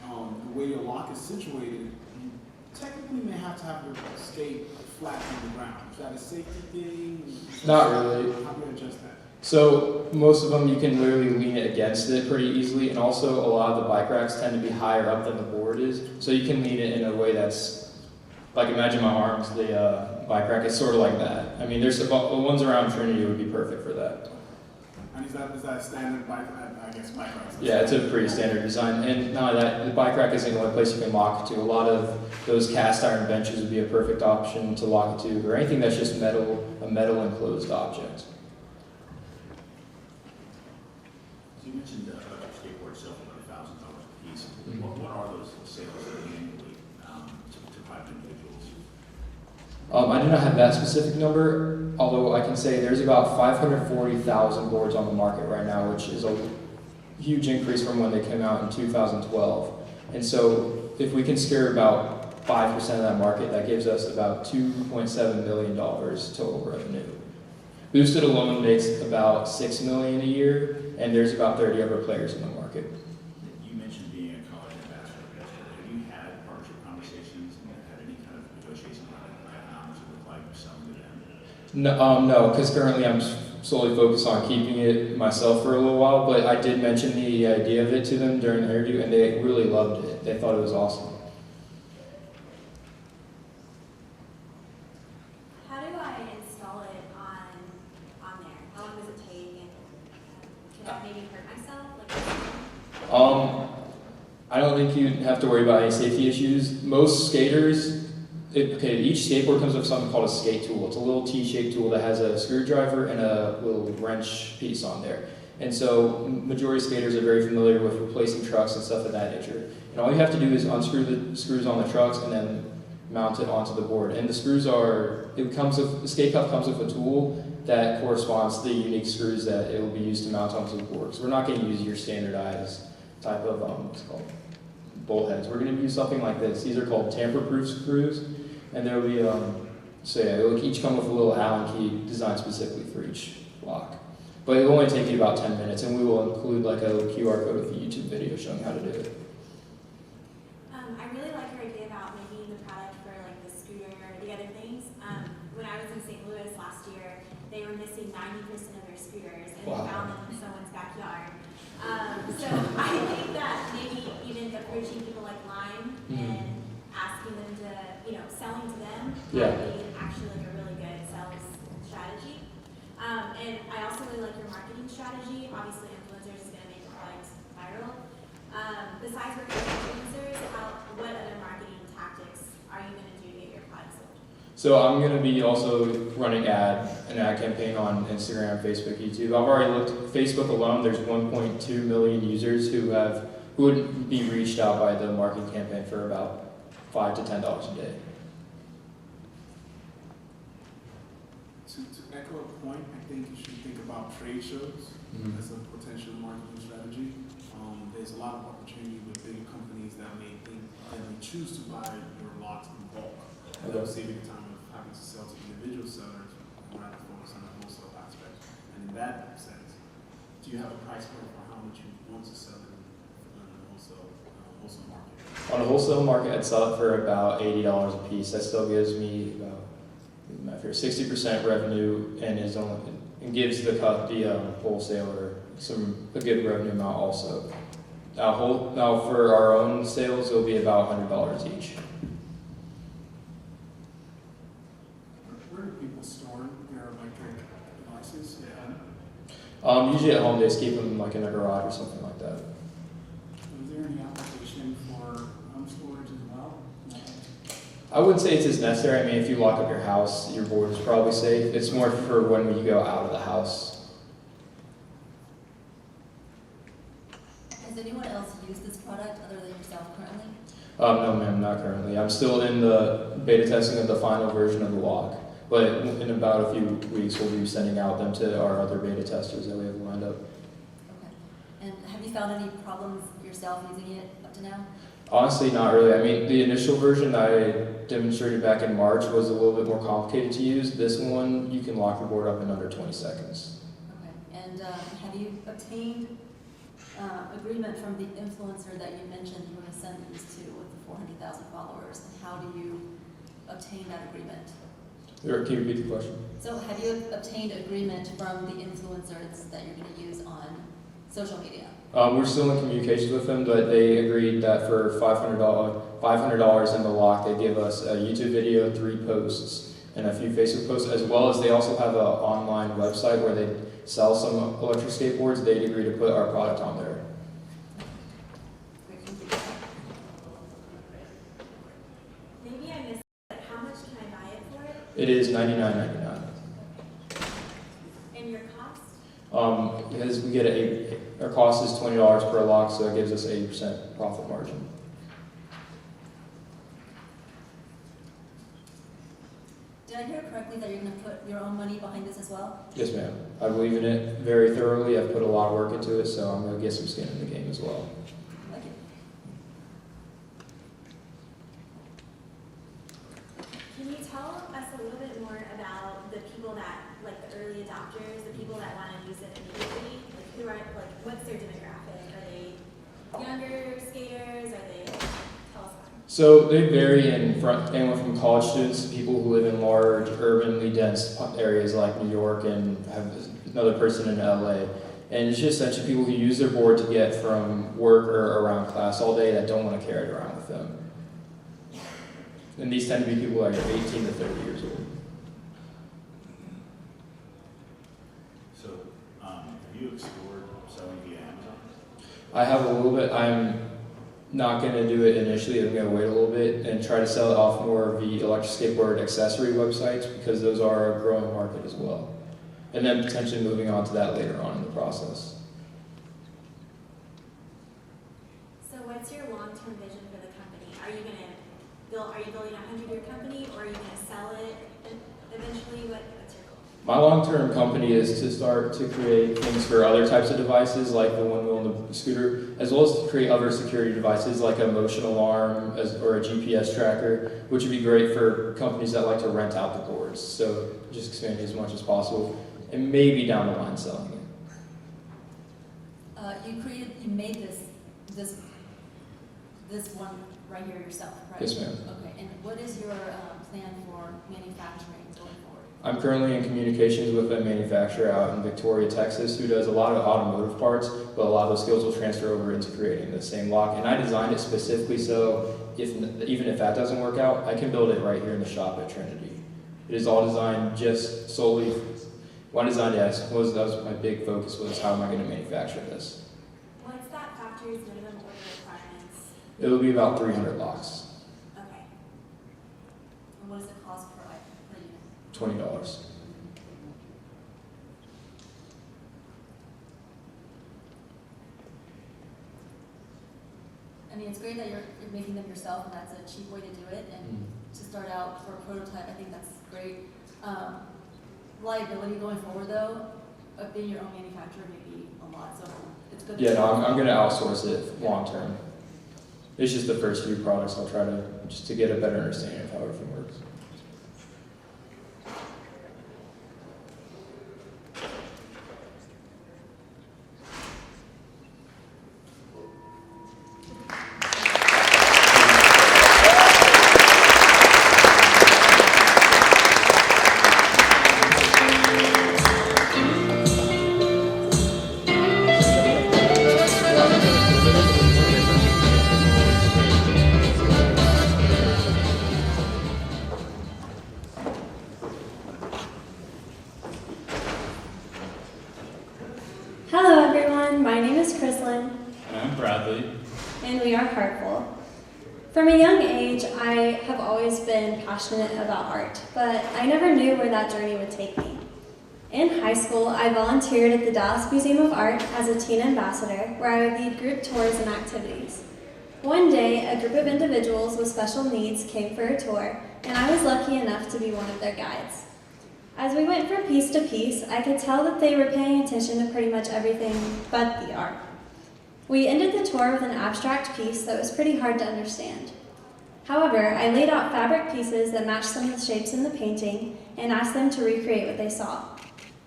the way your lock is situated, you technically may have to have your skate flat on the ground. Is that a safety thing? Not really. How do you adjust that? So most of them you can literally lean it against it pretty easily, and also a lot of the bike racks tend to be higher up than the board is, so you can lean it in a way that's, like, imagine my arms, the bike rack is sort of like that. I mean, there's the ones around Trinity would be perfect for that. And is that standard bike rack? Yeah, it's a pretty standard design, and not only that, the bike rack isn't the only place you can lock it to. A lot of those cast iron benches would be a perfect option to lock it to, or anything that's just a metal enclosed object. You mentioned electric skateboard sell for $1,000 a piece. What are those sales annually to private individuals? I do not have that specific number, although I can say there's about 540,000 boards on the market right now, which is a huge increase from when they came out in 2012. And so if we can secure about 5% of that market, that gives us about $2.7 million total revenue. Boosted alone makes about $6 million a year, and there's about 30 other players in the market. You mentioned being a college ambassador yesterday. Have you had partnership conversations and had any kind of negotiation around what economics would look like for selling to them? No, because currently I'm solely focused on keeping it myself for a little while, but I did mention the idea of it to them during the interview, and they really loved it. They thought it was awesome. How do I install it on there? How long does it take? And can I maybe hurt myself? I don't think you have to worry about any safety issues. Most skaters each skateboard comes with something called a skate tool. It's a little T-shaped tool that has a screwdriver and a little wrench piece on there. And so majority of skaters are very familiar with replacing trucks and stuff of that nature. And all you have to do is unscrew the screws on the trucks and then mount it onto the board. And the screws the skate cuff comes with a tool that corresponds to the unique screws that it will be used to mount onto the board. So we're not going to use your standardized type of, what's it called, bolt heads. We're going to use something like this. These are called tamper-proof screws, and there will be, it'll each come with a little Allen key designed specifically for each lock. But it will only take you about 10 minutes, and we will include like a little QR code with a YouTube video showing how to do it. I really like your idea about making the product for like the scooter or the other things. When I was in St. Louis last year, they were missing 90% of their scooters, and Wow. they found them in someone's backyard. So I think that maybe even approaching people like Lime and asking them to, selling to them Yeah. might be actually like a really good sales strategy. And I also really like your marketing strategy. Obviously, influencers is going to make your product viral. Besides working with influencers, what other marketing tactics are you going to do to get your product sold? So I'm going to be also running an ad campaign on Instagram, Facebook, YouTube. I've already looked at Facebook alone. There's 1.2 million users who would be reached out by the marketing campaign for about $5 to $10 a day. To echo a point, I think you should think about trade shows as a potential marketing strategy. There's a lot of opportunity with bigger companies that may choose to buy your locks in bulk, saving the time of having to sell to individual sellers and rather focus on the wholesale aspect. And in that sense, do you have a price point for how much you want to sell it in the wholesale market? On a wholesale market, I'd sell it for about $80 a piece. That still gives me about 60% revenue, and gives the wholesaler a good revenue amount also. Now for our own sales, it'll be about $100 each. Where do people store their electric devices? Usually at home, they just keep them like in a garage or something like that. Is there any application for home storage as well? I wouldn't say it's as necessary. I mean, if you lock up your house, your board is probably safe. It's more for when you go out of the house. Has anyone else used this product other than yourself currently? No, ma'am, not currently. I'm still in the beta testing of the final version of the lock. But in about a few weeks, we'll be sending out them to our other beta testers that we have lined up. Okay. And have you found any problems yourself using it up to now? Honestly, not really. I mean, the initial version that I demonstrated back in March was a little bit more complicated to use. This one, you can lock your board up in under 20 seconds. Okay. And have you obtained agreement from the influencer that you mentioned you want to send these to with the 400,000 followers? And how do you obtain that agreement? Can you repeat the question? So have you obtained agreement from the influencers that you're going to use on social media? We're still in communications with them, but they agreed that for $500 in the lock, they give us a YouTube video, 3 posts, and a few Facebook posts, as well as they also have an online website where they sell some electric skateboards. They'd agree to put our product on there. Great, thank you. Maybe I missed it. How much can I buy it for? It is $99.99. And your cost? Because we get our cost is $20 per lock, so it gives us 80% profit margin. Did I hear correctly that you're going to put your own money behind this as well? Yes, ma'am. I believe in it very thoroughly. I've put a lot of work into it, so I'm going to get some skin in the game as well. I like it. Can you tell us a little bit more about the people that, like the early adopters, the people that want to use it immediately? Like who are, like, what's their demographic? Are they younger skaters? Are they, tell us more. So they vary anyone from college students to people who live in large, urbanly dense areas like New York, and have another person in LA. And it's just essentially people who use their board to get from work or around class all day that don't want to carry it around with them. And these tend to be people that are 18 to 30 years old. So, have you explored selling via Amazon? I have a little bit. not going to do it initially. I'm going to wait a little bit and try to sell it off more of the electric skateboard accessory websites because those are a growing market as well. And then potentially moving on to that later on in the process. So what's your long-term vision for the company? Are you building a 100-year company, or are you gonna sell it eventually? What's your goal? My long-term company is to start to create things for other types of devices like the one wheel and the scooter, as well as to create other security devices like a motion alarm or a GPS tracker, which would be great for companies that like to rent out the boards. So just expanding as much as possible, and maybe down the line selling it. You made this one right here yourself, right? Yes, ma'am. Okay, and what is your plan for manufacturing going forward? I'm currently in communications with a manufacturer out in Victoria, Texas, who does a lot of automotive parts, but a lot of those skills will transfer over into creating the same lock. And I designed it specifically so even if that doesn't work out, I can build it right here in the shop at Trinity. It is all designed just solely. When I designed it, I suppose that was my big focus was how am I going to manufacture this? What's that factory's minimum order requirements? It will be about 300 locks, Okay. And what does it cost per unit? $20. I mean, it's great that you're making them yourself, and that's a cheap way to do it. And to start out for a prototype, I think that's great. Liability going forward, though, of being your own manufacturer may be a lot. So it's good. Yeah, no, I'm going to outsource it long term. It's just the first few products. I'll try to just to get a better understanding of how everything works. Hello everyone, my name is Chrislyn, And I'm Bradley. and we are Heartful. From a young age, I have always been passionate about art, but I never knew where that journey would take me. In high school, I volunteered at the Dallas Museum of Art as a teen ambassador, where I would lead group tours and activities. One day, a group of individuals with special needs came for a tour, and I was lucky enough to be one of their guides. As we went from piece to piece, I could tell that they were paying attention to pretty much everything but the art. We ended the tour with an abstract piece that was pretty hard to understand. However, I laid out fabric pieces that matched some of the shapes in the painting and asked them to recreate what they saw.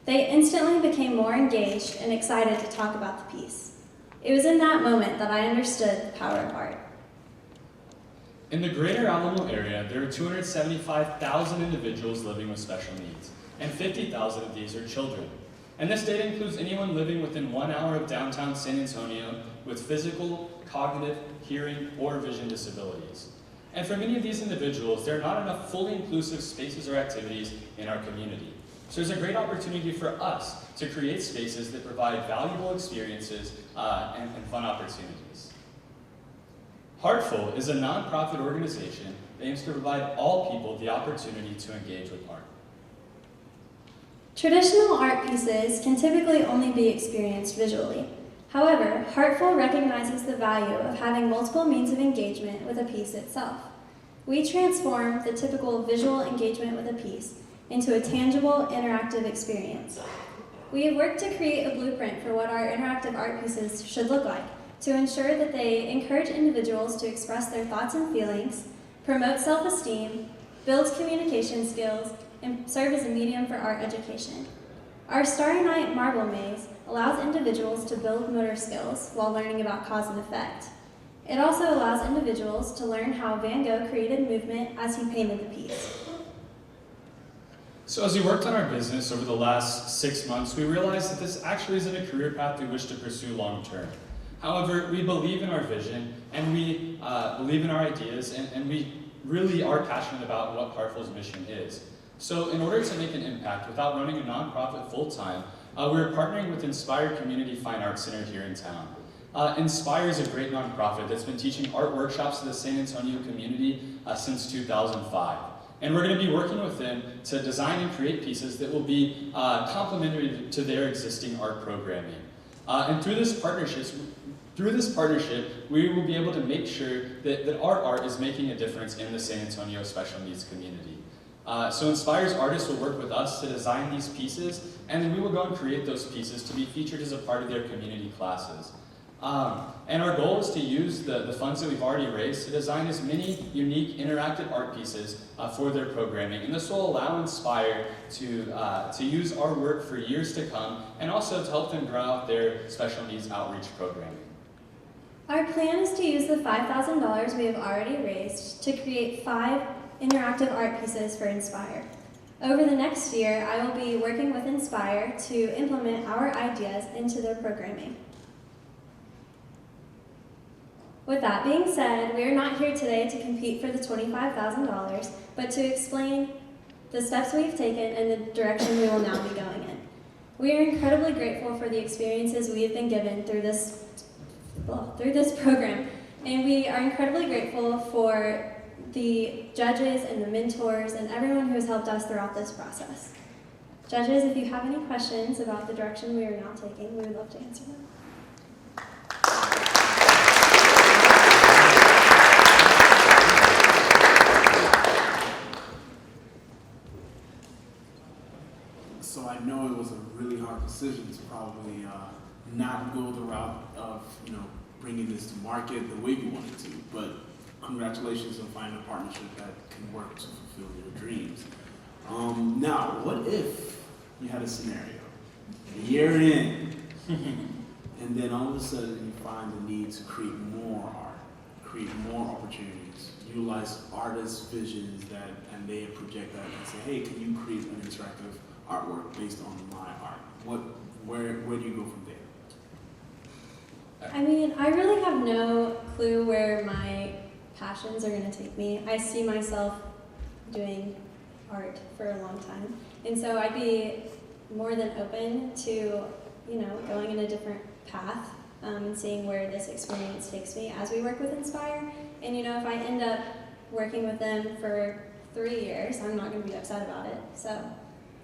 They instantly became more engaged and excited to talk about the piece. It was in that moment that I understood the power of art. In the greater Alamo area, there are 275,000 individuals living with special needs, and 50,000 of these are children. And this data includes anyone living within 1 hour of downtown San Antonio with physical, cognitive, hearing, or vision disabilities. And for many of these individuals, there are not enough fully inclusive spaces or activities in our community. So there's a great opportunity for us to create spaces that provide valuable experiences and fun opportunities. Heartful is a nonprofit organization that aims to provide all people the opportunity to engage with art. Traditional art pieces can typically only be experienced visually. However, Heartful recognizes the value of having multiple means of engagement with a piece itself. We transform the typical visual engagement with a piece into a tangible, interactive experience. We have worked to create a blueprint for what our interactive art pieces should look like, to ensure that they encourage individuals to express their thoughts and feelings, promote self-esteem, build communication skills, and serve as a medium for art education. Our Starry Night Marble Maze allows individuals to build motor skills while learning about cause and effect. It also allows individuals to learn how Van Gogh created movement as he painted the piece. So as we worked on our business over the last 6 months, we realized that this actually isn't a career path we wish to pursue long term. However, we believe in our vision, and we believe in our ideas, and we really are passionate about what Heartful's mission is. So in order to make an impact without running a nonprofit full-time, we're partnering with Inspired Community Fine Arts Center here in town. Inspire is a great nonprofit that's been teaching art workshops to the San Antonio community since 2005. And we're going to be working with them to design and create pieces that will be complementary to their existing art programming. And through this partnership, we will be able to make sure that our art is making a difference in the San Antonio special needs community. So Inspire's artists will work with us to design these pieces, and then we will go and create those pieces to be featured as a part of their community classes. And our goal is to use the funds that we've already raised to design as many unique interactive art pieces for their programming. And this will allow Inspire to use our work for years to come, and also to help them grow out their special needs outreach programming. Our plan is to use the $5,000 we have already raised to create 5 interactive art pieces for Inspire. Over the next year, I will be working with Inspire to implement our ideas into their programming. With that being said, we are not here today to compete for the $25,000, but to explain the steps we've taken and the direction we will now be going in. We are incredibly grateful for the experiences we have been given through this program, and we are incredibly grateful for the judges and the mentors and everyone who has helped us throughout this process. Judges, if you have any questions about the direction we are now taking, we would love to answer them. So I know it was a really hard decision to probably not go the route of bringing this to market the way we wanted to, but congratulations on finding a partnership that can work to fulfill your dreams. Now, what if you had a scenario, a year in, and then all of a sudden you find the need to create more art, create more opportunities, utilize artists' visions and they project that and say, hey, can you create an interactive artwork based on my art? Where do you go from there? I mean, I really have no clue where my passions are going to take me. I see myself doing art for a long time, and so I'd be more than open to, going in a different path and seeing where this experience takes me as we work with Inspire. And if I end up working with them for 3 years, I'm not going to be upset about it. So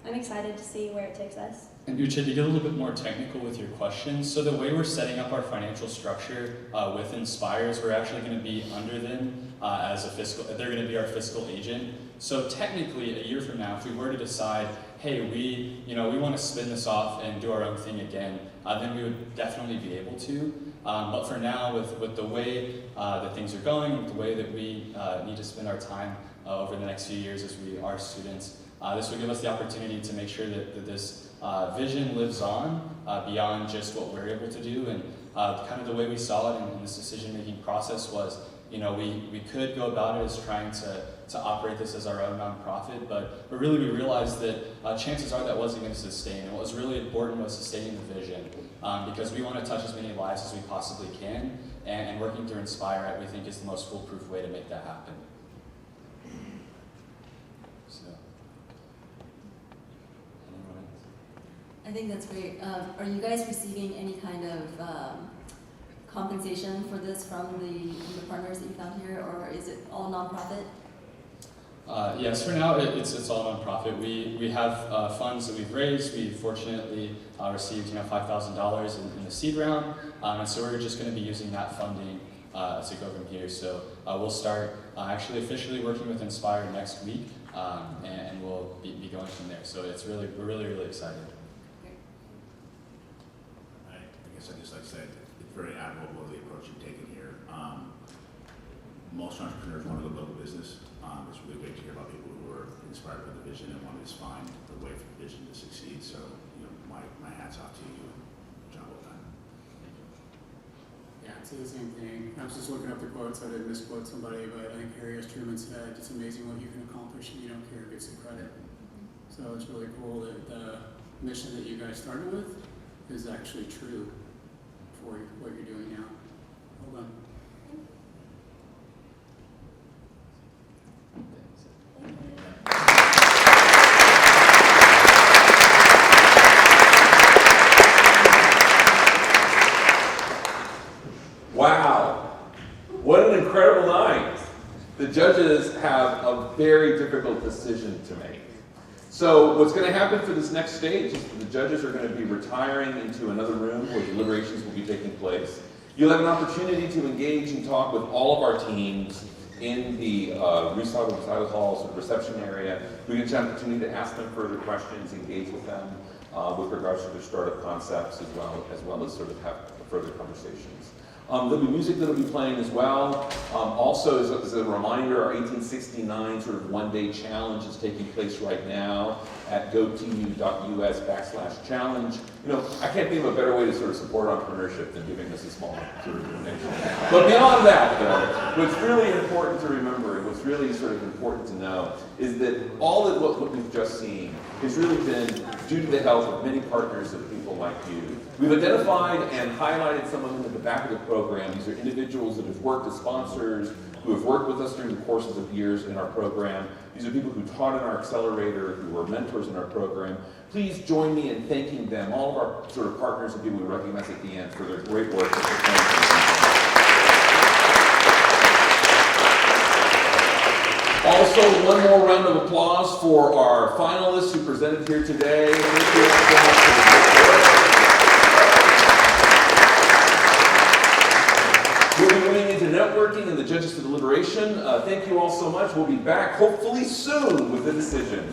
I'm excited to see where it takes us. And Uche, to get a little bit more technical with your questions, so the way we're setting up our financial structure with Inspire is we're actually going to be under them as they're going to be our fiscal agent. So technically, a year from now, if we were to decide, hey, we want to spin this off and do our own thing again, then we would definitely be able to. But for now, with the way that things are going, with the way that we need to spend our time over the next few years as we are students, this will give us the opportunity to make sure that this vision lives on beyond just what we're able to do. And kind of the way we saw it in this decision-making process was, we could go about it as trying to operate this as our own nonprofit, but really we realized that chances are that wasn't going to sustain. And what was really important was sustaining the vision, because we want to touch as many lives as we possibly can, and working through Inspire, we think, is the most foolproof way to make that happen. So. I think that's great. Are you guys receiving any kind of compensation for this from the partners that you found here, or is it all nonprofit? Yes, for now it's all nonprofit. We have funds that we've raised. We fortunately received $5,000 in the seed round, and so we're just going to be using that funding to go from here. So we'll start actually officially working with Inspire next week, and we'll be going from there. So we're really excited. I guess like I said, it's very admirable the approach you've taken here. Most entrepreneurs want to go build a business. It's really great to hear about people who are inspired by the vision and want to just find the way for the vision to succeed. So, my hat's off to you and John, well done. Yeah, I'd say the same thing. I was just looking up the quotes. I didn't misquote somebody, but I think Harry S. Truman said, "It's amazing what you can accomplish and you don't care who gets the credit." So it's really cool that the mission that you guys started with is actually true for what you're doing now. Well done. judges have a very difficult decision to make. So what's going to happen for this next stage is the judges are going to be retiring into another room where deliberations will be taking place. You'll have an opportunity to engage and talk with all of our teams in the recital halls or reception area. We get an opportunity to ask them further questions, engage with them with regards to their startup concepts as well as sort of have further conversations. There'll be music that'll be playing as well. Also, as a reminder, our 1869 sort of one-day challenge is taking place right now at gotu.us/challenge. You know, I can't think of a better way to sort of support entrepreneurship than giving us a small sort of donation. But beyond that, though, what's really important to remember, and what's really sort of important to know, is that all of what we've just seen has really been due to the help of many partners of people like you. We've identified and highlighted some of them at the back of the program. These are individuals that have worked as sponsors, who have worked with us during the courses of years in our program. These are people who taught in our accelerator, who were mentors in our program. Please join me in thanking them, all of our sort of partners and people we recognize at the end for their great work. Also, one more round of applause for our finalists who presented here today. Thank you all so much for the great work. We'll be moving into networking and the judges to deliberation. Thank you all so much. We'll be back hopefully soon with the decision.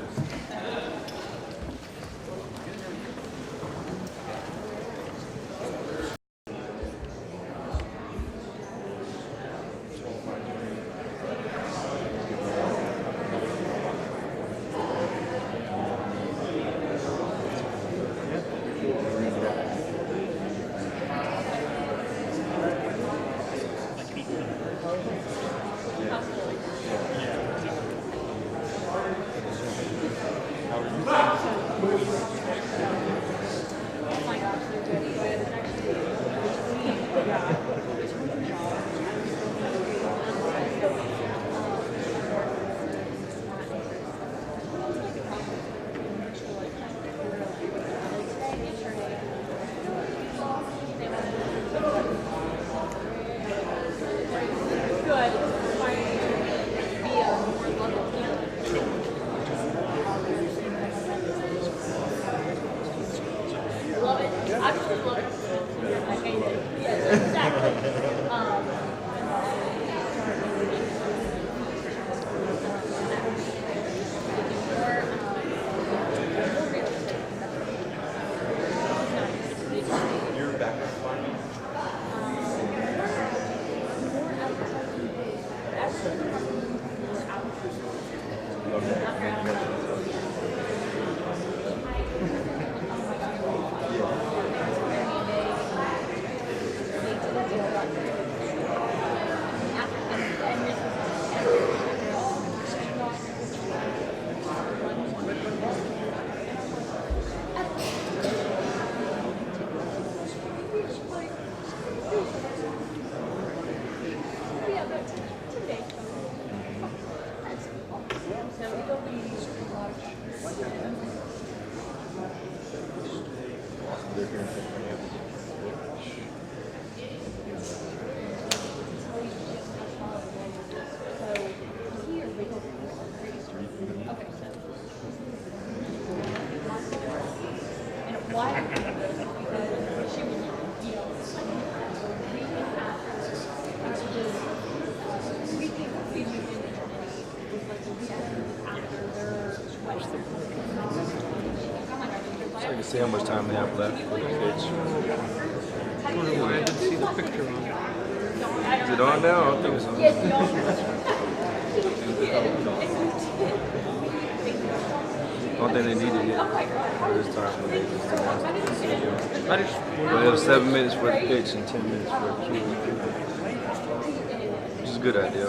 So you can see how much time they have left for the pitch. I didn't see the picture on it. Is it on now? I don't think it's on. I don't think they needed it this time when they just announced it. But it was 7 minutes for the pitch and 10 minutes for the cue. Which is a good idea.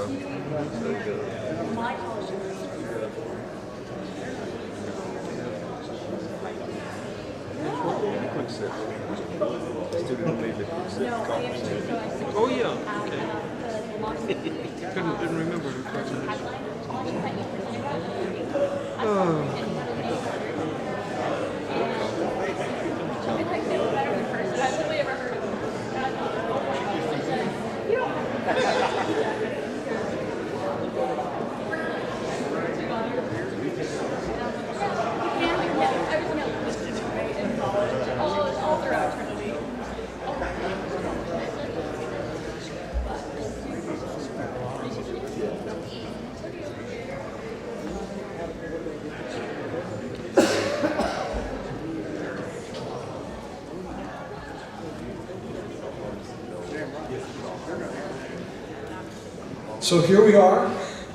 Quick set. Student made the quick set conversation. Oh yeah, okay. Didn't remember the question. So here we are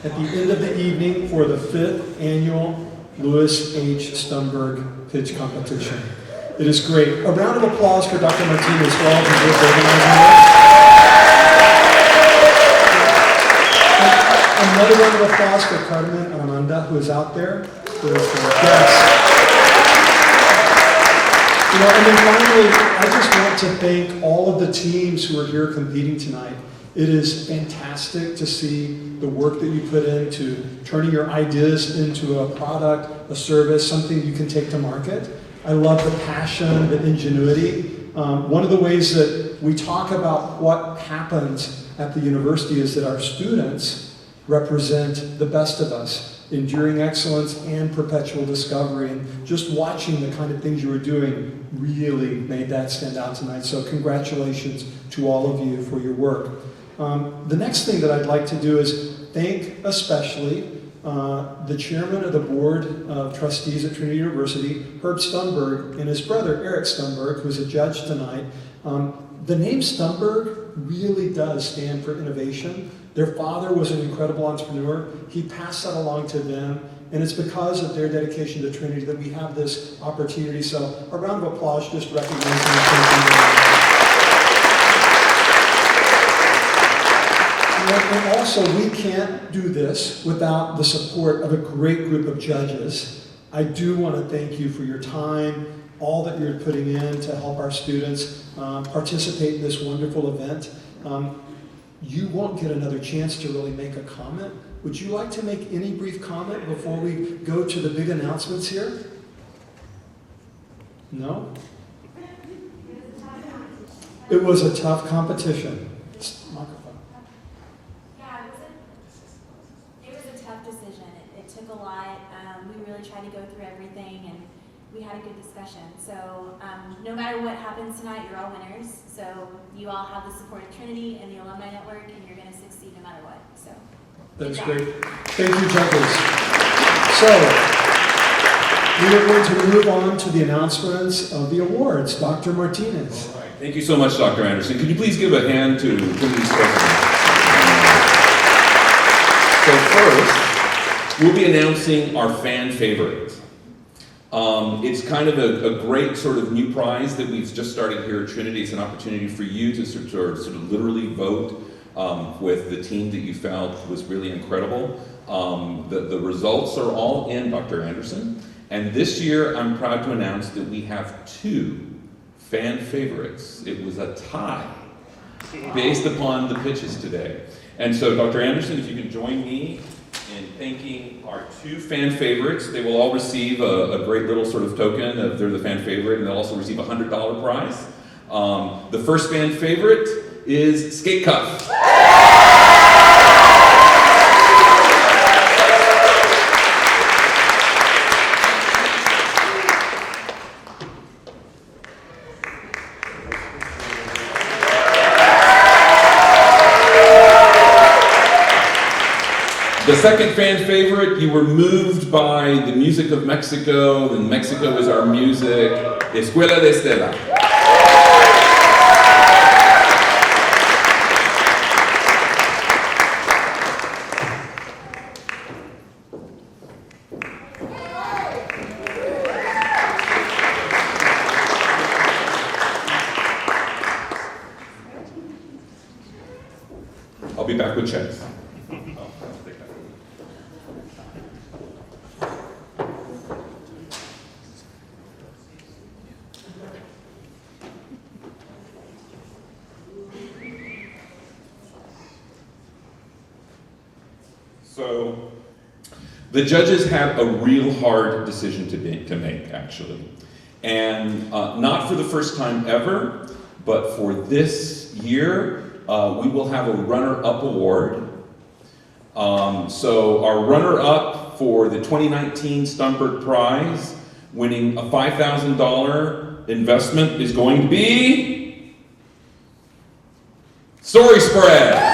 at the end of the evening for the 5th annual Louis H. Stumberg pitch competition. It is great. A round of applause for Dr. Martinez for all his work organizing this. Another round of applause for Carmen and Amanda, who is out there. Who is the guest. And then finally, I just want to thank all of the teams who are here competing tonight. It is fantastic to see the work that you put into turning your ideas into a product, a service, something you can take to market. I love the passion, the ingenuity. One of the ways that we talk about what happens at the university is that our students represent the best of us, enduring excellence and perpetual discovery. And just watching the kind of things you were doing really made that stand out tonight. So congratulations to all of you for your work. The next thing that I'd like to do is thank especially the chairman of the board of trustees at Trinity University, Herb Stumberg, and his brother, Eric Stumberg, who's a judge tonight. The name Stumberg really does stand for innovation. Their father was an incredible entrepreneur. He passed that along to them, and it's because of their dedication to Trinity that we have this opportunity. So a round of applause just recognizing them. And also, we can't do this without the support of a great group of judges. I do want to thank you for your time, all that you're putting in to help our students participate in this wonderful event. You won't get another chance to really make a comment. Would you like to make any brief comment before we go to the big announcements here? No? It was a tough competition. A lot. We really tried to go through everything, and we had a good discussion. So no matter what happens tonight, you're all winners. So you all have the support of Trinity and the Alumni Network, and you're going to succeed no matter what. So that's great. Thank you, judges. So we are going to move on to the announcements of the awards. Dr. Martinez. All right. Thank you so much, Dr. Anderson. Could you please give a hand to Trinity's president? So first, we'll be announcing our fan favorite. It's kind of a great sort of new prize that we've just started here at Trinity. It's an opportunity for you to sort of literally vote with the team that you felt was really incredible. The results are all in, Dr. Anderson. And this year, I'm proud to announce that we have 2 fan favorites. It was a tie based upon the pitches today. And so, Dr. Anderson, if you can join me in thanking our 2 fan favorites. They will all receive a great little sort of token of they're the fan favorite, and they'll also receive a $100 prize. The first fan favorite is Skate Cuff. The second fan favorite, you were moved by the music of Mexico, and Mexico is our music, Escuela de Estela. I'll be back with checks. So, the judges had a real hard decision to make, actually. And not for the first time ever, but for this year, we will have a runner-up award. So our runner-up for the 2019 Stumberg Prize, winning a $5,000 investment, is going to be Story Spread.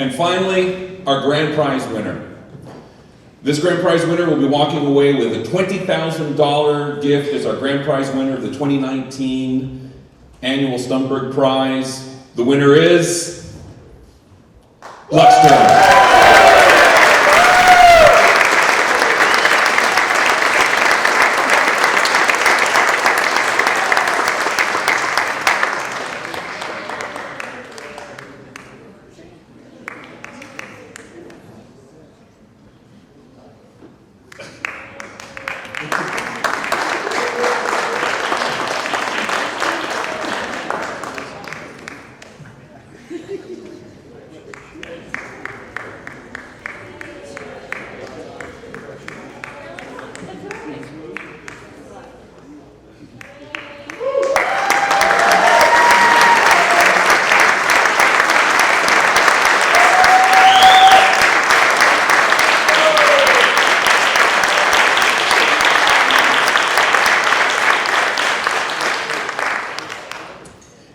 And finally, our grand prize winner. This grand prize winner will be walking away with a $20,000 gift as our grand prize winner of the 2019 annual Stumberg Prize. The winner is Luxton.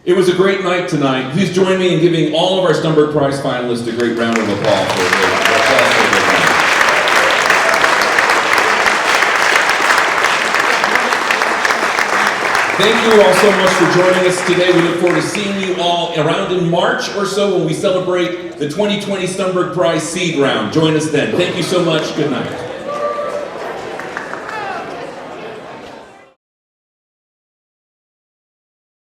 It was a great night tonight. Please join me in giving all of our Stumberg Prize finalists a great round of applause for a great night. Thank you all so much for joining us today. We look forward to seeing you all around in March or so when we celebrate the 2020 Stumberg Prize Seed Round. Join us then. Thank you so much. Good night.